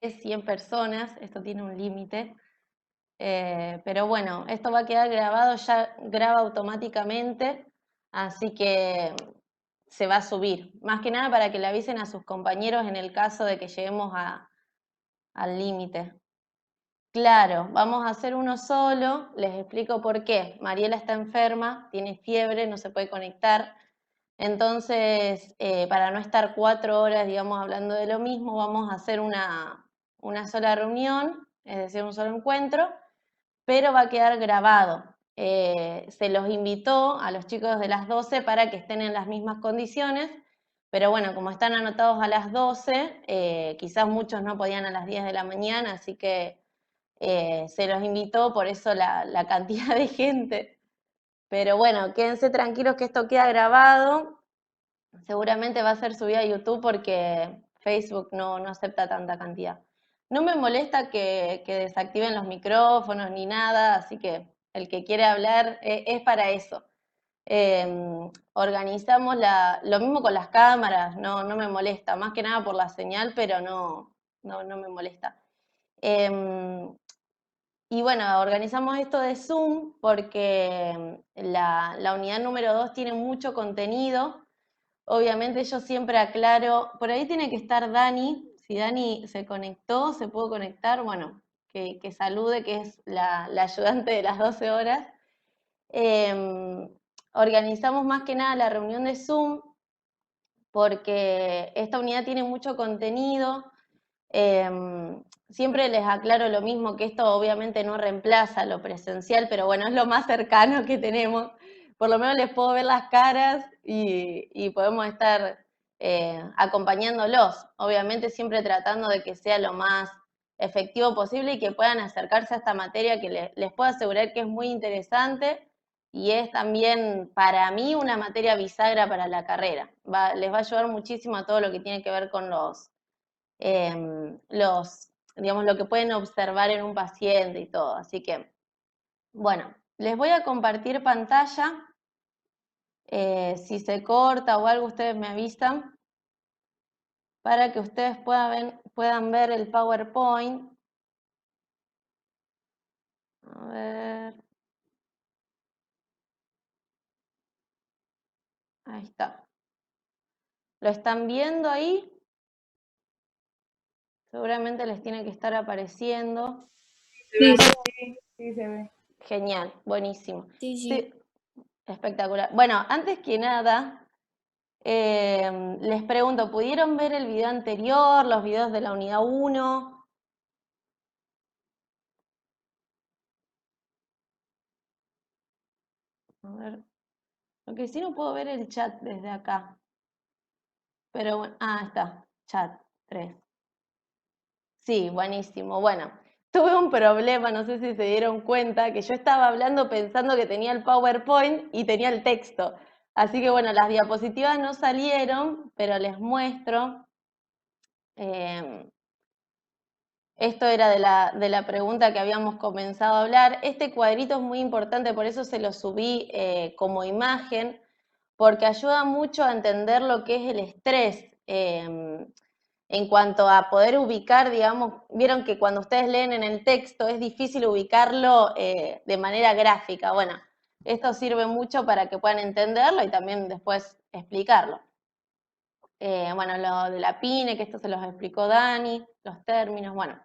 100 personas, esto tiene un límite. Pero bueno, esto va a quedar grabado, ya graba automáticamente, así que se va a subir. Más que nada para que le avisen a sus compañeros en el caso de que lleguemos al límite. Claro, vamos a hacer uno solo, les explico por qué. Mariela está enferma, tiene fiebre, no se puede conectar. Entonces, para no estar 4 horas, digamos, hablando de lo mismo, vamos a hacer una sola reunión, es decir, un solo encuentro, pero va a quedar grabado. Se los invitó a los chicos de las 12 para que estén en las mismas condiciones, pero bueno, como están anotados a las 12, quizás muchos no podían a las 10 de la mañana, así que se los invitó, por eso la cantidad de gente. Pero bueno, quédense tranquilos que esto queda grabado. Seguramente va a ser subido a YouTube porque Facebook no acepta tanta cantidad. No me molesta que desactiven los micrófonos ni nada, así que el que quiere hablar es para eso. Organizamos lo mismo con las cámaras, no me molesta, más que nada por la señal, pero no me molesta. Y bueno, organizamos esto de Zoom porque la unidad número 2 tiene mucho contenido. Obviamente yo siempre aclaro, por ahí tiene que estar Dani, si Dani se conectó, se pudo conectar, bueno, que salude, que es la ayudante de las 12 horas. Organizamos más que nada la reunión de Zoom porque esta unidad tiene mucho contenido. Siempre les aclaro lo mismo, que esto obviamente no reemplaza lo presencial, pero bueno, es lo más cercano que tenemos. Por lo menos les puedo ver las caras y podemos estar acompañándolos. Obviamente siempre tratando de que sea lo más efectivo posible y que puedan acercarse a esta materia que les puedo asegurar que es muy interesante y es también para mí una materia bisagra para la carrera. Les va a ayudar muchísimo a todo lo que tiene que ver con digamos, lo que pueden observar en un paciente y todo. Así que, bueno, les voy a compartir pantalla. Si se corta o algo, ustedes me avisan para que ustedes puedan ver el PowerPoint. A ver. Ahí está. ¿Lo están viendo ahí? Seguramente les tiene que estar apareciendo. Sí, sí, se ve. Genial, buenísimo. Sí, Sí, espectacular. Bueno, antes que nada, les pregunto, ¿pudieron ver el video anterior, los videos de la unidad 1? A ver, lo que sí no puedo ver el chat desde acá. Pero bueno, está, chat 3. Sí, buenísimo. Bueno, tuve un problema, no sé si se dieron cuenta, que yo estaba hablando pensando que tenía el PowerPoint y tenía el texto. Así que bueno, las diapositivas no salieron, pero les muestro. Esto era de la pregunta que habíamos comenzado a hablar. Este cuadrito es muy importante, por eso se lo subí como imagen, porque ayuda mucho a entender lo que es el estrés. En cuanto a poder ubicar, digamos, vieron que cuando ustedes leen en el texto es difícil ubicarlo de manera gráfica. Bueno, esto sirve mucho para que puedan entenderlo y también después explicarlo. Bueno, lo de la PINE, que esto se los explicó Dani, los términos, bueno,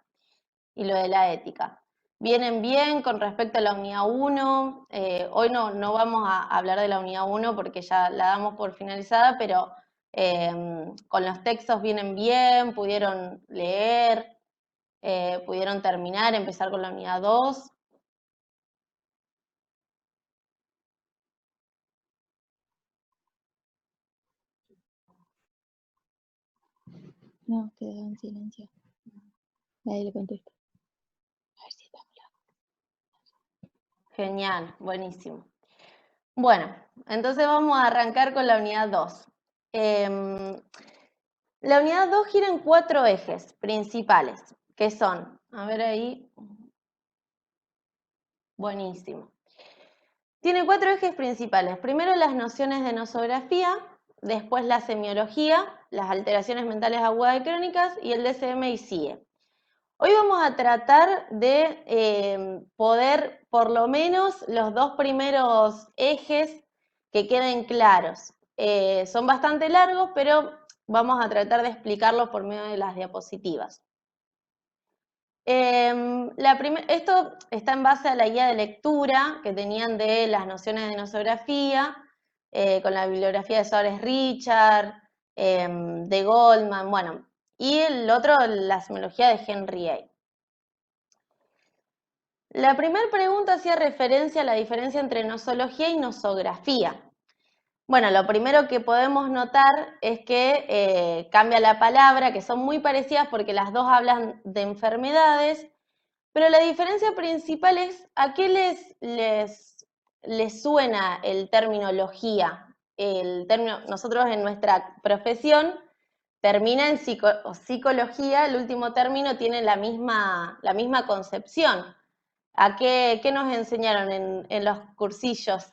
y lo de la ética. Vienen bien con respecto a la unidad 1. Hoy no vamos a hablar de la unidad 1 porque ya la damos por finalizada, pero con los textos vienen bien, pudieron leer, pudieron terminar, empezar con la unidad 2. no, quedó en silencio. Nadie le contesta. A ver si está. Genial, buenísimo. Bueno, entonces vamos a arrancar con la unidad 2. La unidad 2 gira en 4 ejes principales, que son, a ver ahí, buenísimo. Tiene 4 ejes principales. Primero las nociones de nosografía, después la semiología, las alteraciones mentales agudas y crónicas y el DSM y CIE. Hoy vamos a tratar de poder, por lo menos, los dos primeros ejes que queden claros. Son bastante largos, pero vamos a tratar de explicarlos por medio de las diapositivas. Esto está en base a la guía de lectura que tenían de las nociones de nosografía, con la bibliografía de Suárez Richard, de Goldman, bueno, y el otro, la semiología de Henry A. La primera pregunta hacía referencia a la diferencia entre nosología y nosografía. Bueno, lo primero que podemos notar es que cambia la palabra, que son muy parecidas porque las dos hablan de enfermedades, pero la diferencia principal es a qué les suena el término logía. Nosotros en nuestra profesión termina en psicología, el último término tiene la misma concepción. ¿A qué nos enseñaron en los cursillos?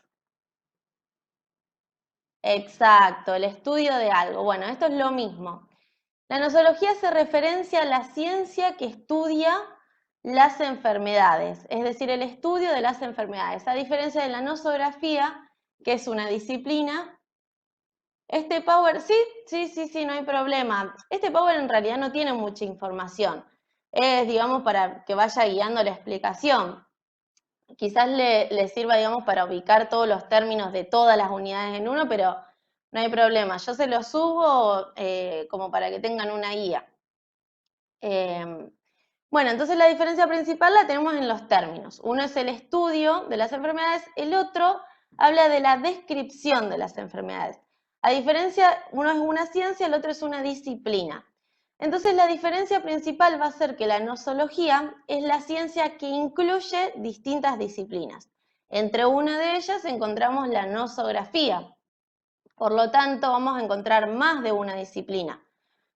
Exacto, el estudio de algo. Bueno, esto es lo mismo. La nosología hace referencia a la ciencia que estudia las enfermedades, es decir, el estudio de las enfermedades, a diferencia de la nosografía, que es una disciplina. Este Power, sí, no hay problema. Este Power en realidad no tiene mucha información. Es, digamos, para que vaya guiando la explicación. Quizás le sirva, digamos, para ubicar todos los términos de todas las unidades en uno, pero no hay problema. Yo se los subo como para que tengan una guía. Bueno, entonces la diferencia principal la tenemos en los términos. Uno es el estudio de las enfermedades, el otro habla de la descripción de las enfermedades. A diferencia, uno es una ciencia, el otro es una disciplina. Entonces la diferencia principal va a ser que la nosología es la ciencia que incluye distintas disciplinas. Entre una de ellas encontramos la nosografía. Por lo tanto, vamos a encontrar más de una disciplina.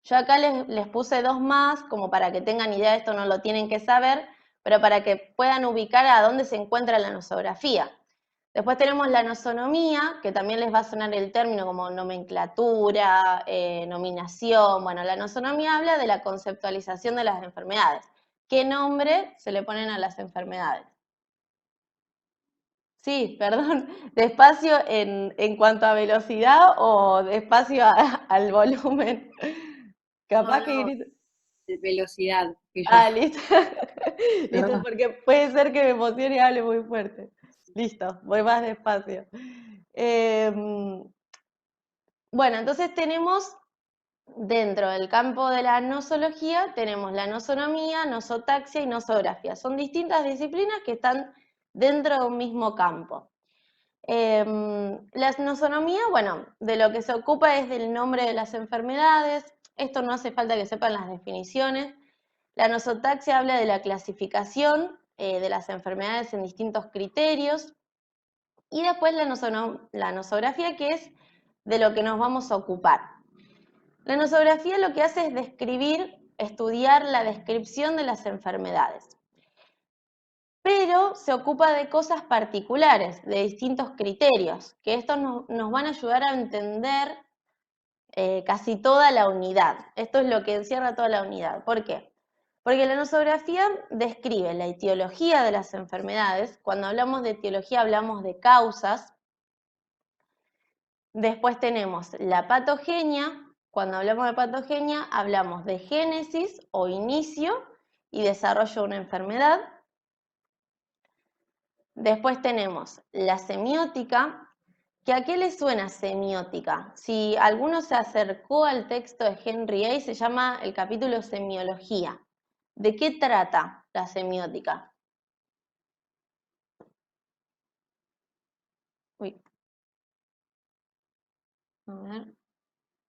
Yo acá les puse dos más, como para que tengan idea, esto no lo tienen que saber, pero para que puedan ubicar a dónde se encuentra la nosografía. Después tenemos la nosonomía, que también les va a sonar el término como nomenclatura, nominación. Bueno, la nosonomía habla de la conceptualización de las enfermedades. ¿Qué nombre se le ponen a las enfermedades? Sí, perdón, despacio en cuanto a velocidad o despacio al volumen. Capaz No, que no, grito. de velocidad. Que yo. Ah, listo. Listo, porque puede ser que me emocione y hable muy fuerte. Listo, voy más despacio. Bueno, entonces tenemos dentro del campo de la nosología, tenemos la nosonomía, nosotaxia y nosografía. Son distintas disciplinas que están dentro de un mismo campo. La nosonomía, bueno, de lo que se ocupa es del nombre de las enfermedades. Esto no hace falta que sepan las definiciones. La nosotaxia habla de la clasificación de las enfermedades en distintos criterios. Y después la nosografía, que es de lo que nos vamos a ocupar. La nosografía lo que hace es describir, estudiar la descripción de las enfermedades. Pero se ocupa de cosas particulares, de distintos criterios, que estos nos van a ayudar a entender casi toda la unidad. Esto es lo que encierra toda la unidad. ¿Por qué? Porque la nosografía describe la etiología de las enfermedades. Cuando hablamos de etiología hablamos de causas. Después tenemos la patogenia. Cuando hablamos de patogenia hablamos de génesis o inicio y desarrollo de una enfermedad. Después tenemos la semiótica, que ¿a qué le suena semiótica? Si alguno se acercó al texto de Henry A, se llama el capítulo Semiología. ¿De qué trata la semiótica? Uy. A ver.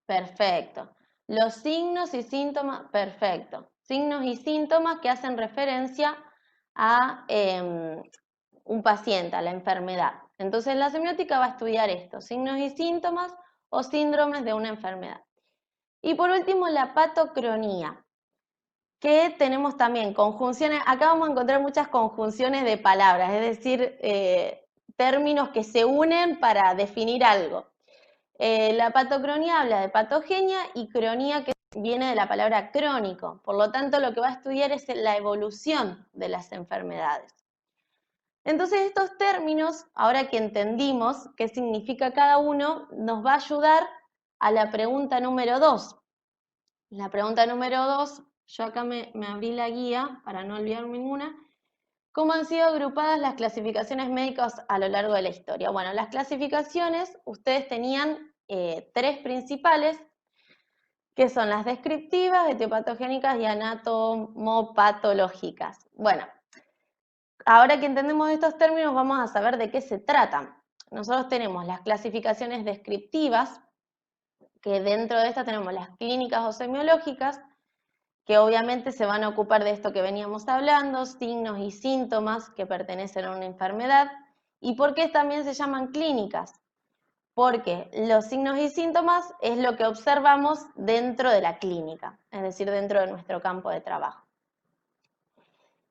Perfecto. Los signos y síntomas, perfecto. Signos y síntomas que hacen referencia a un paciente, a la enfermedad. Entonces la semiótica va a estudiar esto, signos y síntomas o síndromes de una enfermedad. Y por último, la patocronía, que tenemos también conjunciones, acá vamos a encontrar muchas conjunciones de palabras, es decir, términos que se unen para definir algo. La patocronía habla de patogenia y cronía, que viene de la palabra crónico, por lo tanto lo que va a estudiar es la evolución de las enfermedades. Entonces estos términos, ahora que entendimos qué significa cada uno, nos va a ayudar a la pregunta número 2. La pregunta número 2, yo acá me abrí la guía para no olvidarme ninguna. ¿Cómo han sido agrupadas las clasificaciones médicas a lo largo de la historia? Bueno, las clasificaciones, ustedes tenían 3 principales, que son las descriptivas, etiopatogénicas y anatomopatológicas. Bueno, ahora que entendemos estos términos, vamos a saber de qué se tratan. Nosotros tenemos las clasificaciones descriptivas, que dentro de estas tenemos las clínicas o semiológicas, que obviamente se van a ocupar de esto que veníamos hablando, signos y síntomas que pertenecen a una enfermedad. ¿Y por qué también se llaman clínicas? Porque los signos y síntomas es lo que observamos dentro de la clínica, es decir, dentro de nuestro campo de trabajo.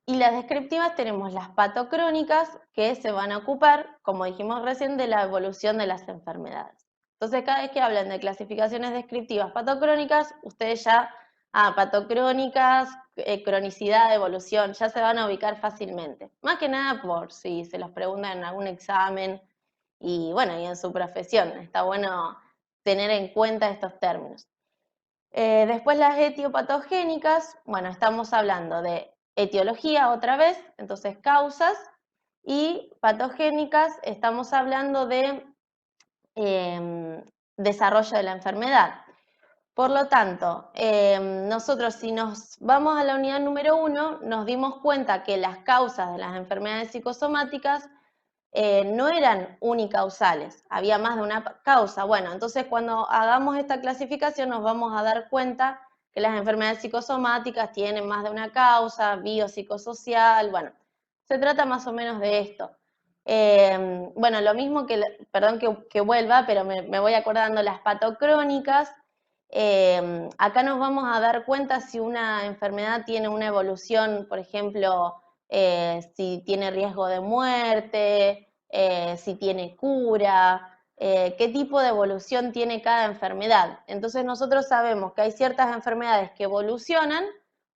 Y las descriptivas tenemos las patocrónicas, que se van a ocupar, como dijimos recién, de la evolución de las enfermedades. Entonces, cada vez que hablan de clasificaciones descriptivas patocrónicas, ustedes ya, patocrónicas, cronicidad, evolución, ya se van a ubicar fácilmente. Más que nada por si se los preguntan en algún examen y, bueno, y en su profesión. Está bueno tener en cuenta estos términos. Después las etiopatogénicas, bueno, estamos hablando de etiología otra vez, entonces causas, y patogénicas estamos hablando de desarrollo de la enfermedad. Por lo tanto, nosotros si nos vamos a la unidad número 1, nos dimos cuenta que las causas de las enfermedades psicosomáticas no eran unicausales, había más de una causa. Bueno, entonces cuando hagamos esta clasificación nos vamos a dar cuenta que las enfermedades psicosomáticas tienen más de una causa, biopsicosocial, bueno, se trata más o menos de esto. Bueno, lo mismo que, perdón que vuelva, pero me voy acordando, las patocrónicas, acá nos vamos a dar cuenta si una enfermedad tiene una evolución, por ejemplo, si tiene riesgo de muerte, si tiene cura, qué tipo de evolución tiene cada enfermedad. Entonces nosotros sabemos que hay ciertas enfermedades que evolucionan,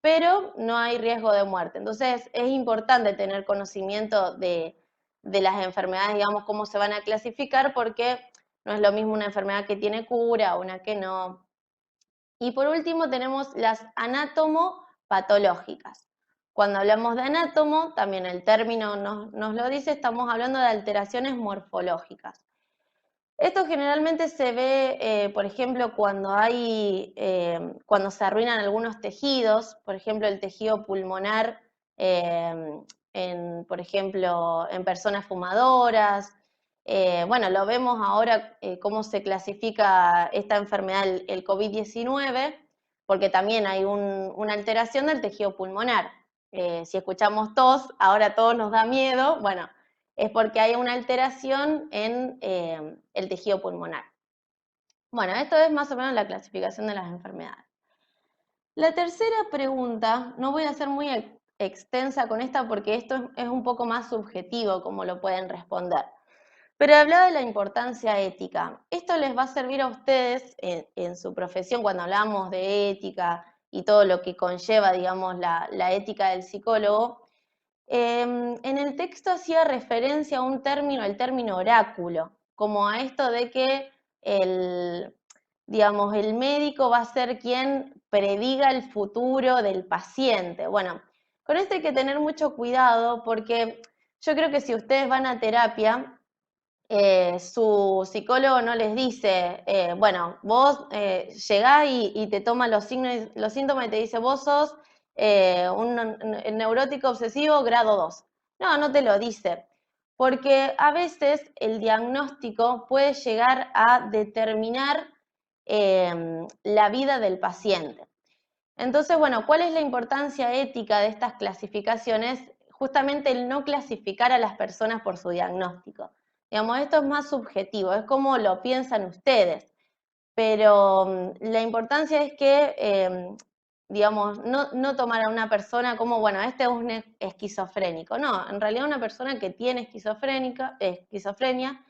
pero no hay riesgo de muerte. Entonces es importante tener conocimiento de las enfermedades, digamos, cómo se van a clasificar, porque no es lo mismo una enfermedad que tiene cura o una que no. Y por último tenemos las anatomopatológicas. Cuando hablamos de anátomo, también el término nos lo dice, estamos hablando de alteraciones morfológicas. Esto generalmente se ve, por ejemplo, cuando se arruinan algunos tejidos, por ejemplo, el tejido pulmonar, por ejemplo, en personas fumadoras. Bueno, lo vemos ahora cómo se clasifica esta enfermedad, el COVID-19, porque también hay una alteración del tejido pulmonar. Si escuchamos tos, ahora todo nos da miedo, bueno, es porque hay una alteración en el tejido pulmonar. Bueno, esto es más o menos la clasificación de las enfermedades. La tercera pregunta, no voy a ser muy extensa con esta porque esto es un poco más subjetivo como lo pueden responder. Pero hablaba de la importancia ética. Esto les va a servir a ustedes en su profesión cuando hablamos de ética y todo lo que conlleva, digamos, la ética del psicólogo. En el texto hacía referencia a un término, el término oráculo, como a esto de que digamos, el médico va a ser quien prediga el futuro del paciente. Bueno, con esto hay que tener mucho cuidado porque yo creo que si ustedes van a terapia, su psicólogo no les dice, bueno, vos llegás y te toma los síntomas y te dice, vos sos un neurótico obsesivo grado 2. No, no te lo dice, porque a veces el diagnóstico puede llegar a determinar la vida del paciente. Entonces, bueno, ¿cuál es la importancia ética de estas clasificaciones? Justamente el no clasificar a las personas por su diagnóstico. Digamos, esto es más subjetivo, es como lo piensan ustedes, pero la importancia es que, digamos, no tomar a una persona como, bueno, este es un esquizofrénico. No, en realidad una persona que tiene esquizofrenia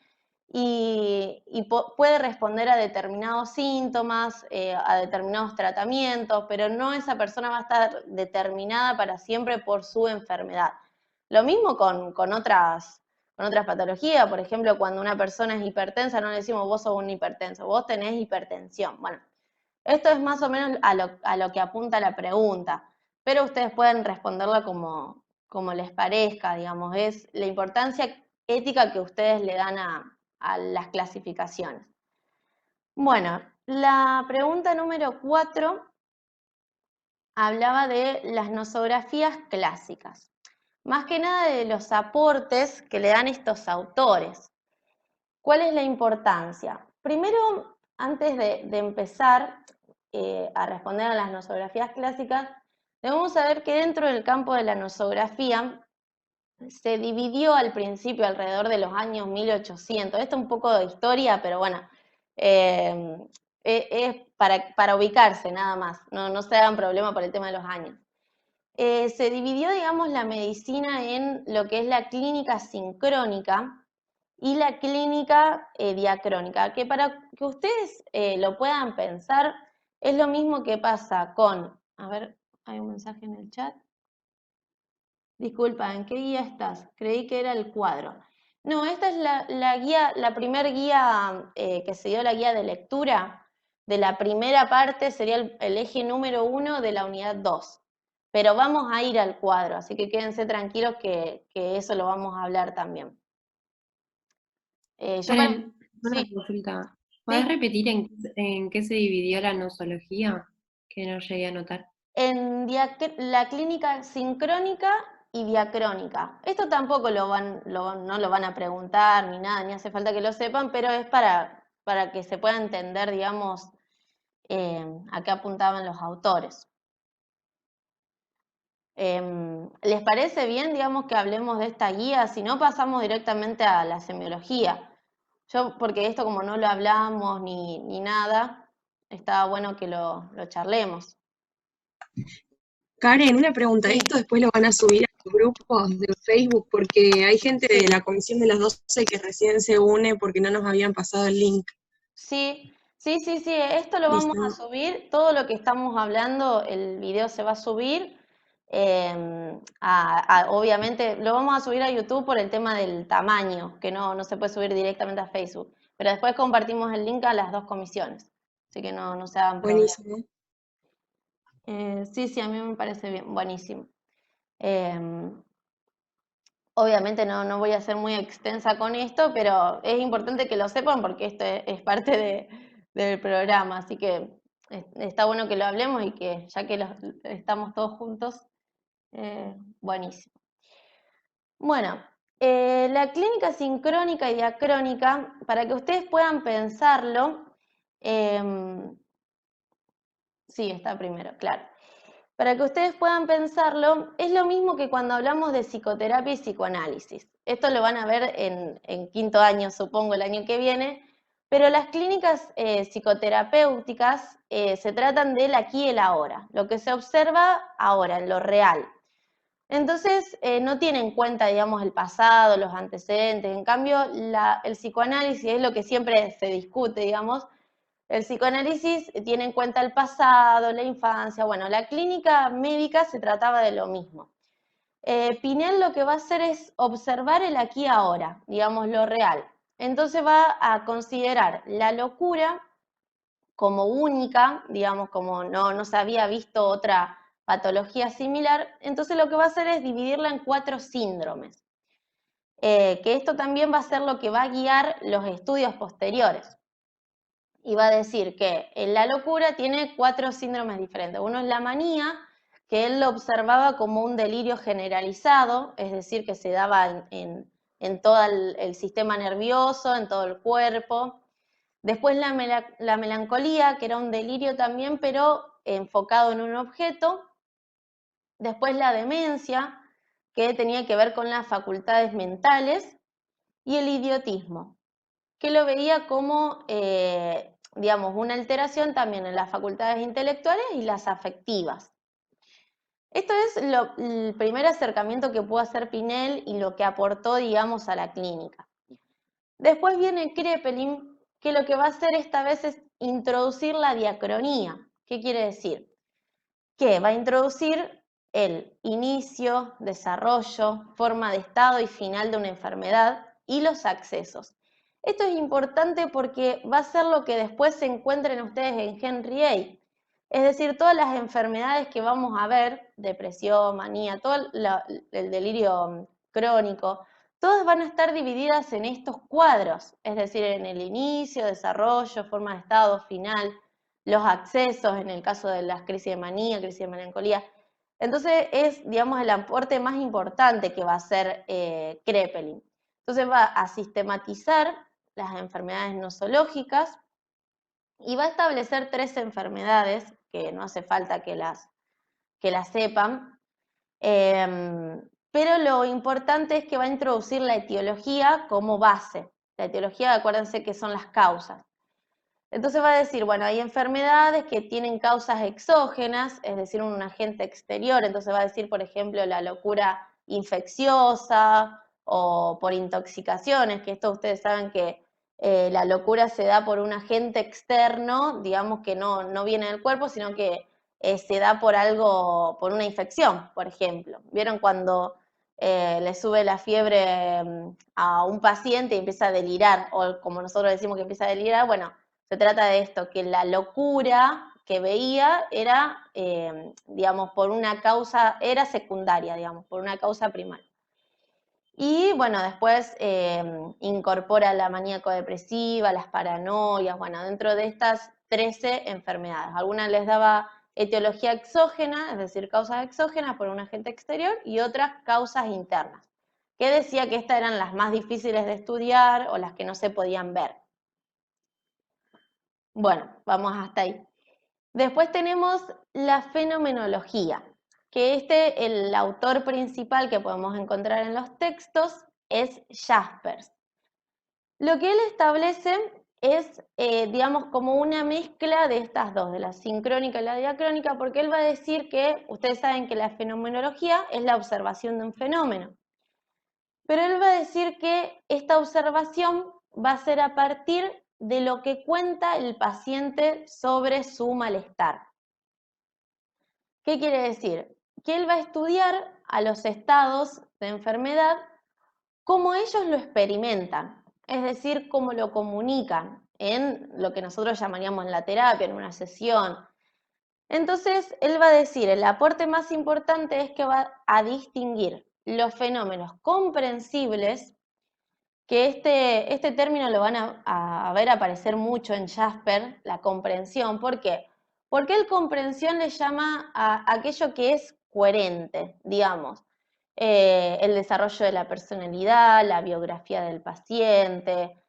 y puede responder a determinados síntomas, a determinados tratamientos, pero no esa persona va a estar determinada para siempre por su enfermedad. Lo mismo con otras patologías, por ejemplo, cuando una persona es hipertensa, no le decimos vos sos un hipertenso, vos tenés hipertensión. Bueno, esto es más o menos a lo que apunta la pregunta, pero ustedes pueden responderla como les parezca, digamos, es la importancia ética que ustedes le dan a las clasificaciones. Bueno, la pregunta número 4 hablaba de las nosografías clásicas, más que nada de los aportes que le dan estos autores. ¿Cuál es la importancia? Primero, antes de empezar a responder a las nosografías clásicas, debemos saber que dentro del campo de la nosografía se dividió al principio alrededor de los años 1800. Esto es un poco de historia, pero bueno, es para ubicarse nada más, no se hagan problema por el tema de los años. Se dividió, digamos, la medicina en lo que es la clínica sincrónica y la clínica diacrónica, que para que ustedes lo puedan pensar, es lo mismo que pasa con, a ver, hay un mensaje en el chat. Disculpa, ¿en qué guía estás? Creí que era el cuadro. No, esta es la guía, la primer guía que se dio, la guía de lectura de la primera parte, sería el eje número 1 de la unidad 2. Pero vamos a ir al cuadro, así que quédense tranquilos que eso lo vamos a hablar también. Karen, una Sí, consulta. ¿Podés sí. repetir en qué se dividió la nosología? Que no llegué a notar. En la clínica sincrónica y diacrónica. Esto tampoco no lo van a preguntar ni nada, ni hace falta que lo sepan, pero es para que se pueda entender, digamos, a qué apuntaban los autores. ¿Les parece bien, digamos, que hablemos de esta guía? Si no, pasamos directamente a la semiología. Yo, porque esto como no lo hablamos ni nada, estaba bueno que lo charlemos. Karen, una pregunta, Sí. ¿esto después lo van a subir a los grupos de Facebook? Porque hay gente de la comisión de las 12 que recién se une porque no nos habían pasado el link. Sí, esto lo vamos a subir, todo lo que estamos hablando, el video se va a subir, obviamente lo vamos a subir a YouTube por el tema del tamaño, que no se puede subir directamente a Facebook, pero después compartimos el link a las dos comisiones, así que no se hagan problemas. Buenísimo. Sí, a mí me parece bien, buenísimo. Obviamente no voy a ser muy extensa con esto, pero es importante que lo sepan porque esto es parte del programa, así que está bueno que lo hablemos y que ya que estamos todos juntos, buenísimo. Bueno, la clínica sincrónica y diacrónica, para que ustedes puedan pensarlo, sí, está primero, claro. Para que ustedes puedan pensarlo, es lo mismo que cuando hablamos de psicoterapia y psicoanálisis. Esto lo van a ver en quinto año, supongo, el año que viene, pero las clínicas psicoterapéuticas se tratan del aquí y el ahora, lo que se observa ahora, en lo real. Entonces, no tiene en cuenta, digamos, el pasado, los antecedentes. En cambio, el psicoanálisis es lo que siempre se discute, digamos. El psicoanálisis tiene en cuenta el pasado, la infancia. Bueno, la clínica médica se trataba de lo mismo. Pinel lo que va a hacer es observar el aquí y ahora, digamos, lo real. Entonces va a considerar la locura como única, digamos, como no se había visto otra patología similar. Entonces lo que va a hacer es dividirla en 4 síndromes. Que esto también va a ser lo que va a guiar los estudios posteriores. Y va a decir que en la locura tiene 4 síndromes diferentes. Uno es la manía, que él lo observaba como un delirio generalizado, es decir, que se daba en todo el sistema nervioso, en todo el cuerpo. Después la melancolía, que era un delirio también, pero enfocado en un objeto. Después la demencia, que tenía que ver con las facultades mentales. Y el idiotismo, que lo veía como, digamos, una alteración también en las facultades intelectuales y las afectivas. Esto es el primer acercamiento que pudo hacer Pinel y lo que aportó, digamos, a la clínica. Después viene Kraepelin, que lo que va a hacer esta vez es introducir la diacronía. ¿Qué quiere decir? Que va a introducir el inicio, desarrollo, forma de estado y final de una enfermedad y los accesos. Esto es importante porque va a ser lo que después se encuentren ustedes en Henry A. Es decir, todas las enfermedades que vamos a ver, depresión, manía, todo el delirio crónico, todas van a estar divididas en estos cuadros, es decir, en el inicio, desarrollo, forma de estado, final, los accesos, en el caso de las crisis de manía, crisis de melancolía. Entonces es, digamos, el aporte más importante que va a hacer Kraepelin. Entonces va a sistematizar las enfermedades nosológicas y va a establecer 3 enfermedades, que no hace falta que las sepan, pero lo importante es que va a introducir la etiología como base. La etiología, acuérdense que son las causas. Entonces va a decir, bueno, hay enfermedades que tienen causas exógenas, es decir, un agente exterior. Entonces va a decir, por ejemplo, la locura infecciosa o por intoxicaciones, que esto ustedes saben que la locura se da por un agente externo, digamos que no viene del cuerpo, sino que se da por algo, por una infección, por ejemplo. ¿Vieron cuando le sube la fiebre a un paciente y empieza a delirar, o como nosotros decimos que empieza a delirar? Bueno, se trata de esto, que la locura que veía era, digamos, por una causa, era secundaria, digamos, por una causa primaria. Y bueno, después incorpora la maníaco-depresiva, las paranoias, bueno, dentro de estas 13 enfermedades. Algunas les daba etiología exógena, es decir, causas exógenas por un agente exterior, y otras causas internas, que decía que estas eran las más difíciles de estudiar o las que no se podían ver. Bueno, vamos hasta ahí. Después tenemos la fenomenología, que el autor principal que podemos encontrar en los textos es Jaspers. Lo que él establece es, digamos, como una mezcla de estas dos, de la sincrónica y la diacrónica, porque él va a decir que, ustedes saben que la fenomenología es la observación de un fenómeno, pero él va a decir que esta observación va a ser a partir de lo que cuenta el paciente sobre su malestar. ¿Qué quiere decir? Que él va a estudiar a los estados de enfermedad como ellos lo experimentan, es decir, cómo lo comunican en lo que nosotros llamaríamos en la terapia, en una sesión. Entonces, él va a decir, el aporte más importante es que va a distinguir los fenómenos comprensibles, que este término lo van a ver aparecer mucho en Jasper, la comprensión. ¿Por qué? Porque él comprensión le llama a aquello que es coherente, digamos. El desarrollo de la personalidad, la biografía del paciente,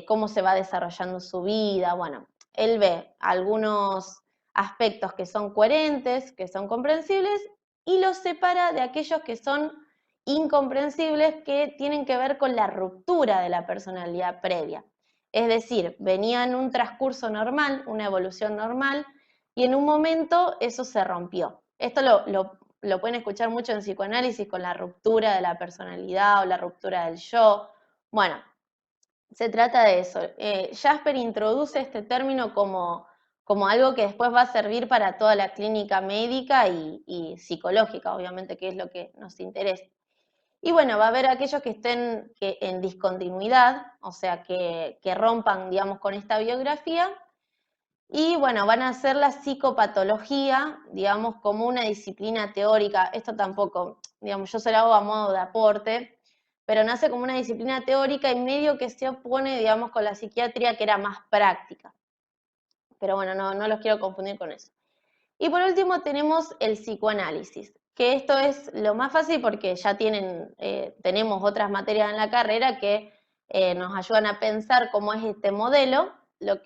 cómo se va desarrollando su vida. Bueno, él ve algunos aspectos que son coherentes, que son comprensibles, y los separa de aquellos que son incomprensibles, que tienen que ver con la ruptura de la personalidad previa. Es decir, venía en un transcurso normal, una evolución normal, y en un momento eso se rompió. Esto lo pueden escuchar mucho en psicoanálisis con la ruptura de la personalidad o la ruptura del yo. Bueno, se trata de eso. Jasper introduce este término como algo que después va a servir para toda la clínica médica y psicológica, obviamente, que es lo que nos interesa. Y bueno, va a haber aquellos que estén en discontinuidad, o sea, que rompan, digamos, con esta biografía. Y bueno, van a hacer la psicopatología, digamos, como una disciplina teórica. Esto tampoco, digamos, yo se lo hago a modo de aporte, pero nace como una disciplina teórica y medio que se opone, digamos, con la psiquiatría, que era más práctica. Pero bueno, no los quiero confundir con eso. Y por último tenemos el psicoanálisis, que esto es lo más fácil porque ya tenemos otras materias en la carrera que nos ayudan a pensar cómo es este modelo.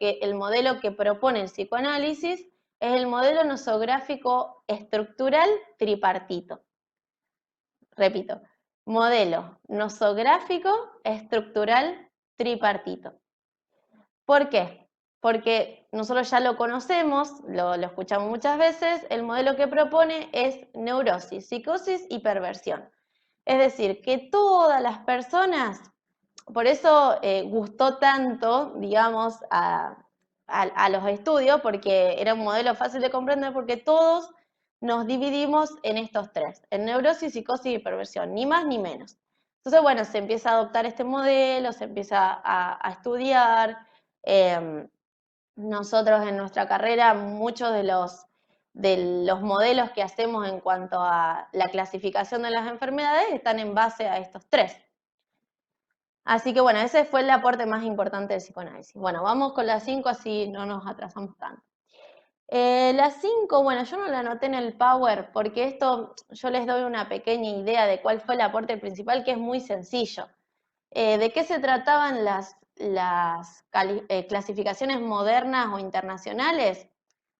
El modelo que propone el psicoanálisis es el modelo nosográfico estructural tripartito. Repito, modelo nosográfico estructural tripartito. ¿Por qué? Porque nosotros ya lo conocemos, lo escuchamos muchas veces. El modelo que propone es neurosis, psicosis y perversión. Es decir, que todas las personas por eso gustó tanto, digamos, a los estudios, porque era un modelo fácil de comprender, porque todos nos dividimos en estos tres, en neurosis, psicosis y perversión, ni más ni menos. Entonces, bueno, se empieza a adoptar este modelo, se empieza a estudiar. Nosotros en nuestra carrera, muchos de los modelos que hacemos en cuanto a la clasificación de las enfermedades están en base a estos tres. Así que bueno, ese fue el aporte más importante del psicoanálisis. Bueno, vamos con las 5, así no nos atrasamos tanto. Las 5, bueno, yo no la anoté en el Power porque esto yo les doy una pequeña idea de cuál fue el aporte principal, que es muy sencillo. ¿De qué se trataban las clasificaciones modernas o internacionales?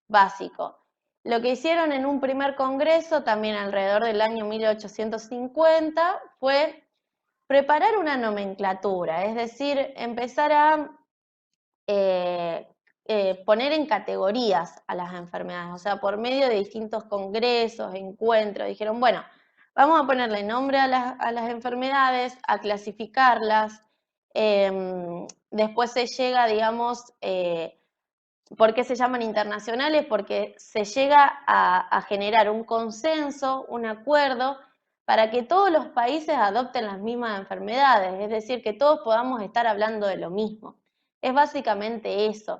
Básico. Lo que hicieron en un primer congreso, también alrededor del año 1850, fue preparar una nomenclatura, es decir, empezar a poner en categorías a las enfermedades, o sea, por medio de distintos congresos, encuentros, dijeron, bueno, vamos a ponerle nombre a las enfermedades, a clasificarlas, después se llega, digamos, ¿por qué se llaman internacionales? Porque se llega a generar un consenso, un acuerdo, para que todos los países adopten las mismas enfermedades, es decir, que todos podamos estar hablando de lo mismo. Es básicamente eso.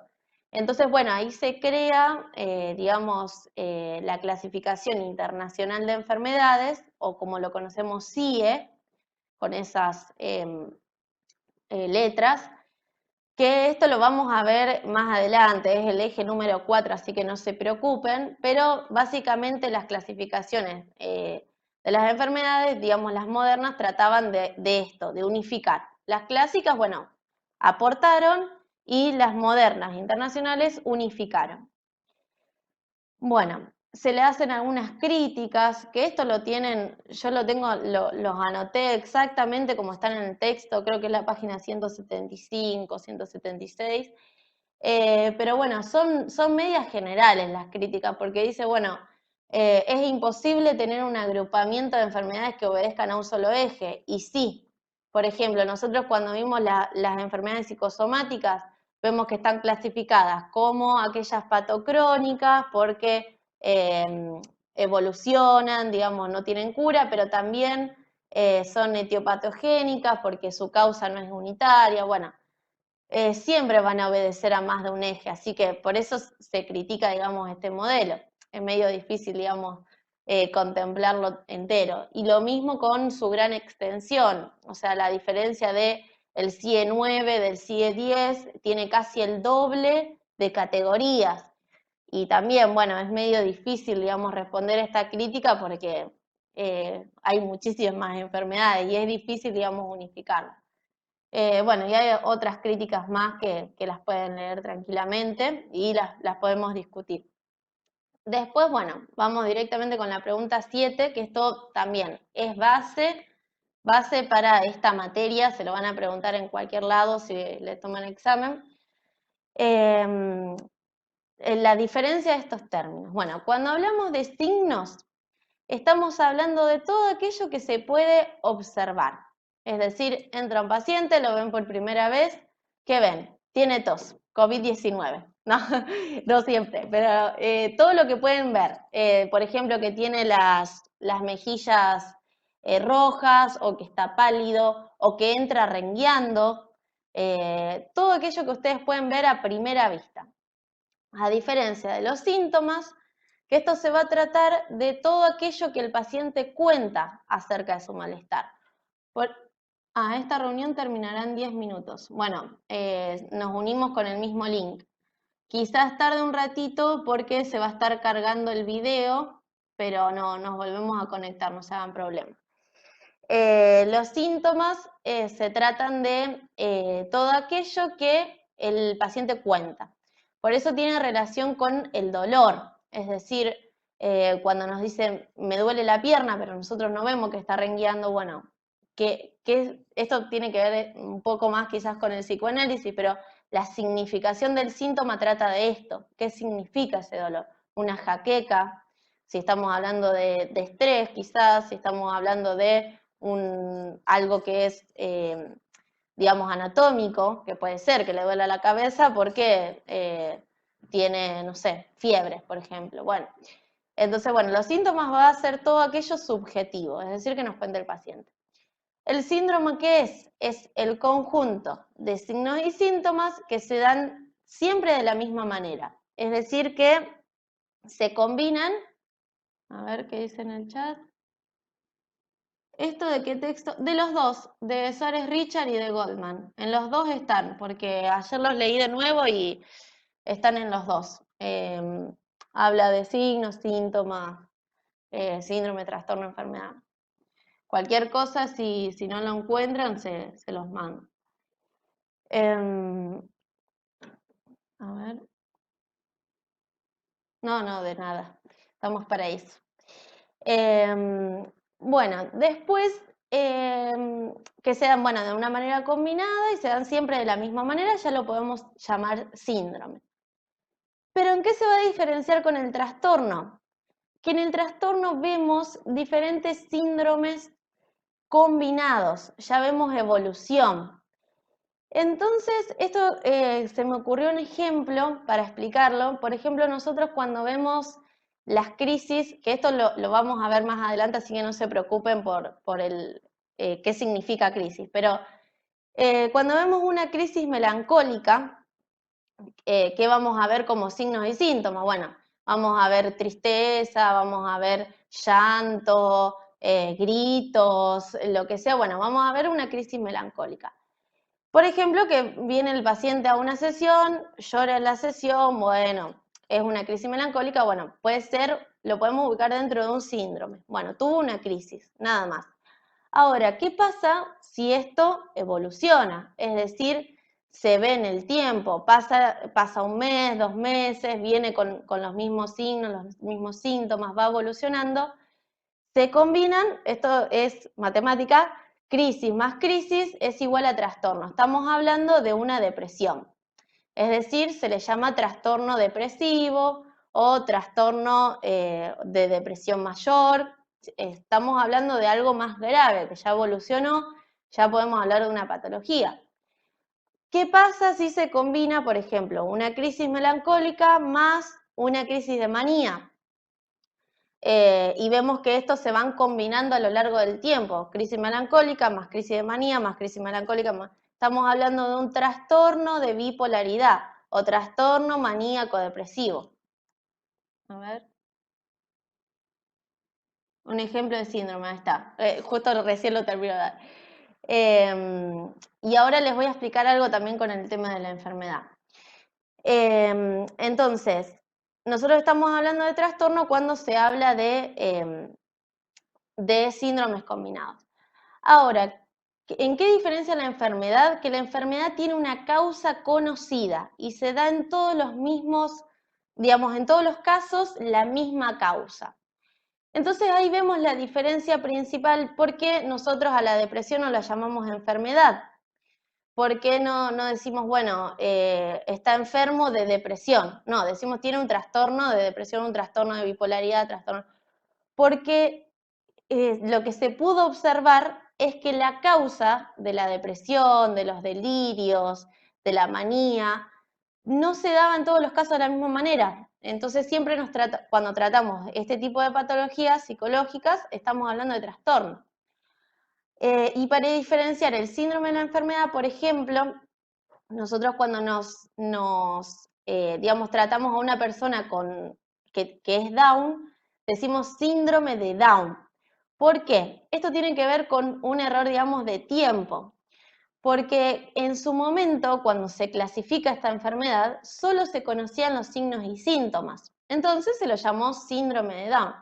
Entonces, bueno, ahí se crea, digamos, la clasificación internacional de enfermedades, o como lo conocemos, CIE, con esas letras, que esto lo vamos a ver más adelante, es el eje número 4, así que no se preocupen, pero básicamente las clasificaciones de las enfermedades, digamos las modernas, trataban de esto, de unificar. Las clásicas, bueno, aportaron y las modernas internacionales unificaron. Bueno, se le hacen algunas críticas, que esto lo tienen, yo lo tengo, los anoté exactamente como están en el texto, creo que es la página 175, 176, pero bueno, son medias generales las críticas, porque dice, bueno, es imposible tener un agrupamiento de enfermedades que obedezcan a un solo eje, y sí, por ejemplo, nosotros cuando vimos las enfermedades psicosomáticas, vemos que están clasificadas como aquellas patocrónicas porque evolucionan, digamos, no tienen cura, pero también son etiopatogénicas porque su causa no es unitaria, bueno, siempre van a obedecer a más de un eje, así que por eso se critica, digamos, este modelo. Es medio difícil, digamos, contemplarlo entero. Y lo mismo con su gran extensión, o sea, la diferencia de el CIE 9 del CIE 10 tiene casi el doble de categorías. Y también, bueno, es medio difícil, digamos, responder a esta crítica porque hay muchísimas más enfermedades y es difícil, digamos, unificarlas. Bueno, y hay otras críticas más que las pueden leer tranquilamente y las podemos discutir. Después, bueno, vamos directamente con la pregunta 7, que esto también es base para esta materia, se lo van a preguntar en cualquier lado si le toman el examen. La diferencia de estos términos. Bueno, cuando hablamos de signos, estamos hablando de todo aquello que se puede observar. Es decir, entra un paciente, lo ven por primera vez, ¿qué ven? Tiene tos, COVID-19. No, no siempre, pero todo lo que pueden ver. Por ejemplo, que tiene las mejillas rojas, o que está pálido, o que entra rengueando. Todo aquello que ustedes pueden ver a primera vista. A diferencia de los síntomas, que esto se va a tratar de todo aquello que el paciente cuenta acerca de su malestar. Esta reunión terminará en 10 minutos. Bueno, nos unimos con el mismo link. Quizás tarde un ratito porque se va a estar cargando el video, pero no, nos volvemos a conectar, no se hagan problema. Los síntomas se tratan de todo aquello que el paciente cuenta. Por eso tiene relación con el dolor, es decir, cuando nos dicen me duele la pierna, pero nosotros no vemos que está rengueando, bueno, que esto tiene que ver un poco más quizás con el psicoanálisis, pero la significación del síntoma trata de esto. ¿Qué significa ese dolor? Una jaqueca, si estamos hablando de estrés quizás, si estamos hablando de algo que es digamos, anatómico, que puede ser que le duela la cabeza porque tiene, no sé, fiebre, por ejemplo. Bueno, entonces, bueno, los síntomas va a ser todo aquello subjetivo, es decir, que nos cuente el paciente. ¿El síndrome qué es? Es el conjunto de signos y síntomas que se dan siempre de la misma manera. Es decir, que se combinan, a ver qué dice en el chat. ¿Esto de qué texto? De los dos, de Suárez Richard y de Goldman. En los dos están, porque ayer los leí de nuevo y están en los dos. Habla de signos, síntomas, síndrome, trastorno, enfermedad. Cualquier cosa, si no lo encuentran, se los mando. A ver. No, de nada. Estamos para eso. Bueno, después que se dan, bueno, de una manera combinada y se dan siempre de la misma manera, ya lo podemos llamar síndrome. Pero ¿en qué se va a diferenciar con el trastorno? Que en el trastorno vemos diferentes síndromes combinados, ya vemos evolución. Entonces, esto se me ocurrió un ejemplo para explicarlo. Por ejemplo, nosotros cuando vemos las crisis, que esto lo vamos a ver más adelante, así que no se preocupen por el qué significa crisis, pero cuando vemos una crisis melancólica, ¿qué vamos a ver como signos y síntomas? Bueno, vamos a ver tristeza, vamos a ver llanto, gritos, lo que sea. Bueno, vamos a ver una crisis melancólica. Por ejemplo, que viene el paciente a una sesión, llora en la sesión, bueno, es una crisis melancólica, bueno, puede ser, lo podemos ubicar dentro de un síndrome. Bueno, tuvo una crisis, nada más. Ahora, ¿qué pasa si esto evoluciona? Es decir, se ve en el tiempo, pasa un mes, 2 meses, viene con los mismos signos, los mismos síntomas, va evolucionando, se combinan, esto es matemática, crisis más crisis es igual a trastorno. Estamos hablando de una depresión. Es decir, se le llama trastorno depresivo o trastorno de depresión mayor. Estamos hablando de algo más grave, que ya evolucionó, ya podemos hablar de una patología. ¿Qué pasa si se combina, por ejemplo, una crisis melancólica más una crisis de manía? Y vemos que estos se van combinando a lo largo del tiempo. Crisis melancólica más crisis de manía más crisis melancólica más. Estamos hablando de un trastorno de bipolaridad o trastorno maníaco depresivo. A ver. Un ejemplo de síndrome, ahí está. Justo recién lo termino de dar. Y ahora les voy a explicar algo también con el tema de la enfermedad. Entonces, nosotros estamos hablando de trastorno cuando se habla de síndromes combinados. Ahora, ¿en qué diferencia la enfermedad? Que la enfermedad tiene una causa conocida y se da en todos los mismos, digamos, en todos los casos, la misma causa. Entonces ahí vemos la diferencia principal, porque nosotros a la depresión no la llamamos enfermedad. ¿Por qué no decimos, bueno, está enfermo de depresión? No, decimos tiene un trastorno de depresión, un trastorno de bipolaridad, trastorno. Porque lo que se pudo observar es que la causa de la depresión, de los delirios, de la manía, no se daba en todos los casos de la misma manera. Entonces siempre cuando tratamos este tipo de patologías psicológicas, estamos hablando de trastorno. Y para diferenciar el síndrome de la enfermedad, por ejemplo, nosotros cuando digamos, tratamos a una persona que es Down, decimos síndrome de Down. ¿Por qué? Esto tiene que ver con un error, digamos, de tiempo. Porque en su momento, cuando se clasifica esta enfermedad, solo se conocían los signos y síntomas. Entonces se lo llamó síndrome de Down.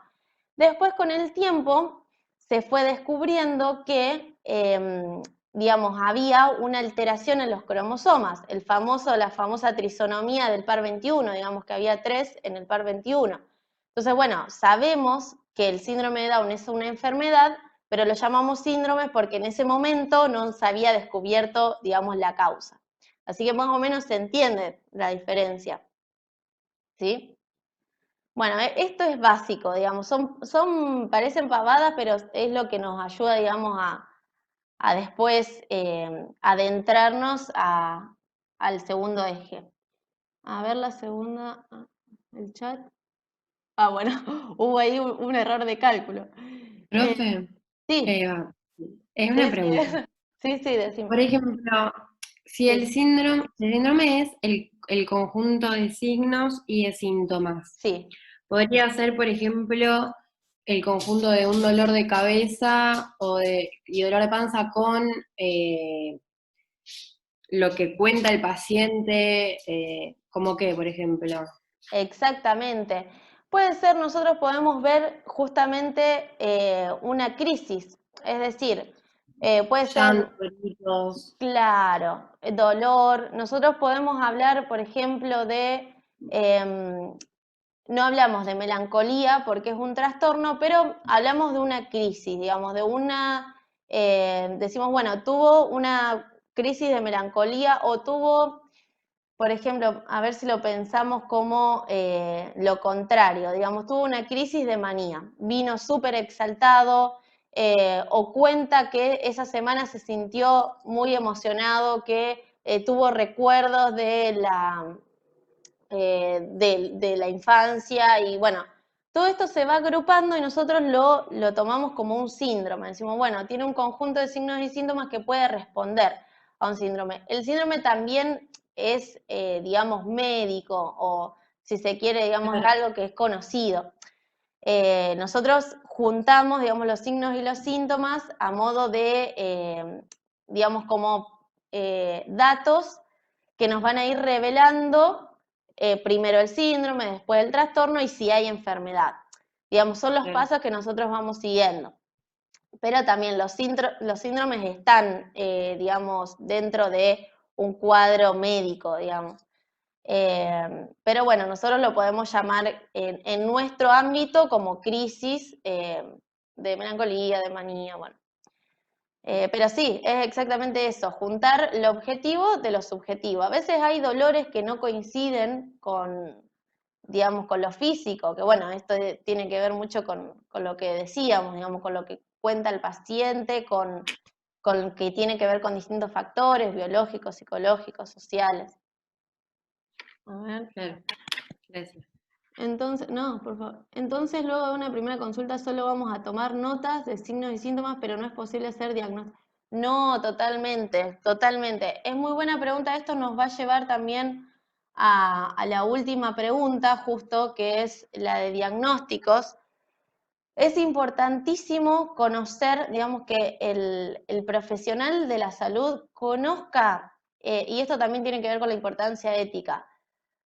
Después, con el tiempo, se fue descubriendo que, digamos, había una alteración en los cromosomas, la famosa trisonomía del par 21, digamos que había 3 en el par 21. Entonces, bueno, sabemos que el síndrome de Down es una enfermedad, pero lo llamamos síndrome porque en ese momento no se había descubierto, digamos, la causa. Así que más o menos se entiende la diferencia. ¿Sí? Bueno, esto es básico, digamos, parecen pavadas, pero es lo que nos ayuda, digamos, después adentrarnos al segundo eje. A ver la segunda, el chat. Bueno, hubo ahí un error de cálculo. Profe, Sí, es una sí, pregunta. sí, decime. Por ejemplo, si Sí. el síndrome es el conjunto de signos y de síntomas, Sí, podría ser, por ejemplo, el conjunto de un dolor de cabeza y dolor de panza con lo que cuenta el paciente, como que, por ejemplo. exactamente. Puede ser, nosotros podemos ver justamente una crisis, es decir, puede ser, Llanto, gritos. claro, dolor. Nosotros podemos hablar, por ejemplo, no hablamos de melancolía porque es un trastorno, pero hablamos de una crisis, digamos, decimos, bueno, tuvo una crisis de melancolía o tuvo, por ejemplo, a ver si lo pensamos como lo contrario, digamos, tuvo una crisis de manía, vino súper exaltado, o cuenta que esa semana se sintió muy emocionado, que tuvo recuerdos de la infancia y bueno, todo esto se va agrupando y nosotros lo tomamos como un síndrome. Decimos, bueno, tiene un conjunto de signos y síntomas que puede responder a un síndrome. El síndrome también es, digamos, médico o si se quiere, digamos, Claro. algo que es conocido. Nosotros juntamos, digamos, los signos y los síntomas a modo de, digamos, como datos que nos van a ir revelando primero el síndrome, después el trastorno y si hay enfermedad. Digamos, son los Claro. pasos que nosotros vamos siguiendo. Pero también los síndromes están, digamos, dentro de un cuadro médico, digamos. Pero bueno, nosotros lo podemos llamar en nuestro ámbito como crisis de melancolía, de manía, bueno. Pero sí, es exactamente eso, juntar lo objetivo de lo subjetivo. A veces hay dolores que no coinciden digamos, con lo físico, que bueno, esto tiene que ver mucho con lo que decíamos, digamos, con lo que cuenta el paciente, con que tiene que ver con distintos factores biológicos, psicológicos, sociales. A ver. Claro, gracias. Entonces, no, por favor. Entonces, luego de una primera consulta solo vamos a tomar notas de signos y síntomas, pero no es posible hacer diagnóstico. No, totalmente, totalmente. Es muy buena pregunta. Esto nos va a llevar también a la última pregunta, justo, que es la de diagnósticos. Es importantísimo conocer, digamos, que el profesional de la salud conozca, y esto también tiene que ver con la importancia ética,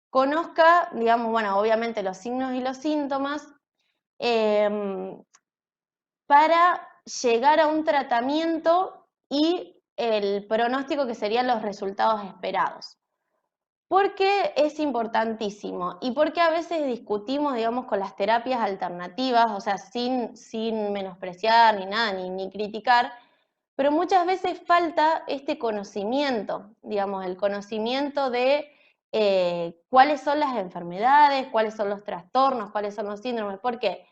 conozca, digamos, bueno, obviamente los signos y los síntomas, para llegar a un tratamiento y el pronóstico que serían los resultados esperados. ¿Por qué es importantísimo? Y porque a veces discutimos, digamos, con las terapias alternativas, o sea, sin menospreciar ni nada, ni criticar, pero muchas veces falta este conocimiento, digamos, el conocimiento de cuáles son las enfermedades, cuáles son los trastornos, cuáles son los síndromes. ¿Por qué?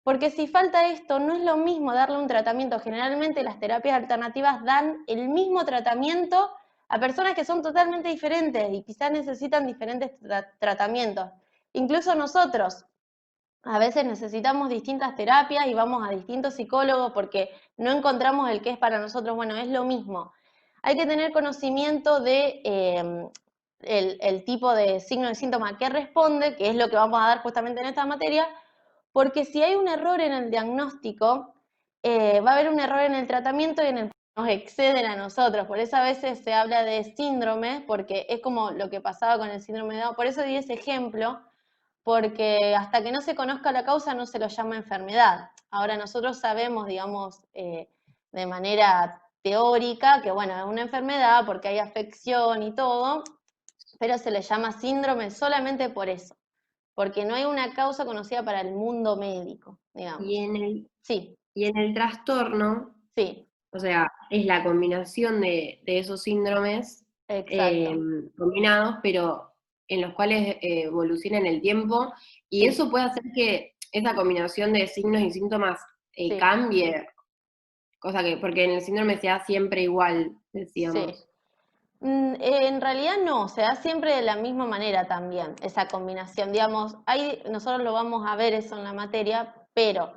Porque si falta esto, no es lo mismo darle un tratamiento. Generalmente las terapias alternativas dan el mismo tratamiento a personas que son totalmente diferentes y quizás necesitan diferentes tratamientos. Incluso nosotros, a veces necesitamos distintas terapias y vamos a distintos psicólogos porque no encontramos el que es para nosotros. Bueno, es lo mismo. Hay que tener conocimiento de el tipo de signo y síntoma que responde, que es lo que vamos a dar justamente en esta materia, porque si hay un error en el diagnóstico, va a haber un error en el tratamiento y en el nos exceden a nosotros. Por eso a veces se habla de síndrome, porque es como lo que pasaba con el síndrome de Down. Por eso di ese ejemplo, porque hasta que no se conozca la causa no se lo llama enfermedad. Ahora nosotros sabemos, digamos, de manera teórica que, bueno, es una enfermedad porque hay afección y todo, pero se le llama síndrome solamente por eso, porque no hay una causa conocida para el mundo médico, digamos. Y Sí, en el trastorno, sí, o sea, es la combinación de esos síndromes exacto. combinados, pero en los cuales evoluciona en el tiempo, y Sí. eso puede hacer que esa combinación de signos y síntomas Sí. cambie. Cosa que, porque en el síndrome se da siempre igual, decíamos. Sí. En realidad no, se da siempre de la misma manera también, esa combinación. Digamos, nosotros lo vamos a ver eso en la materia, pero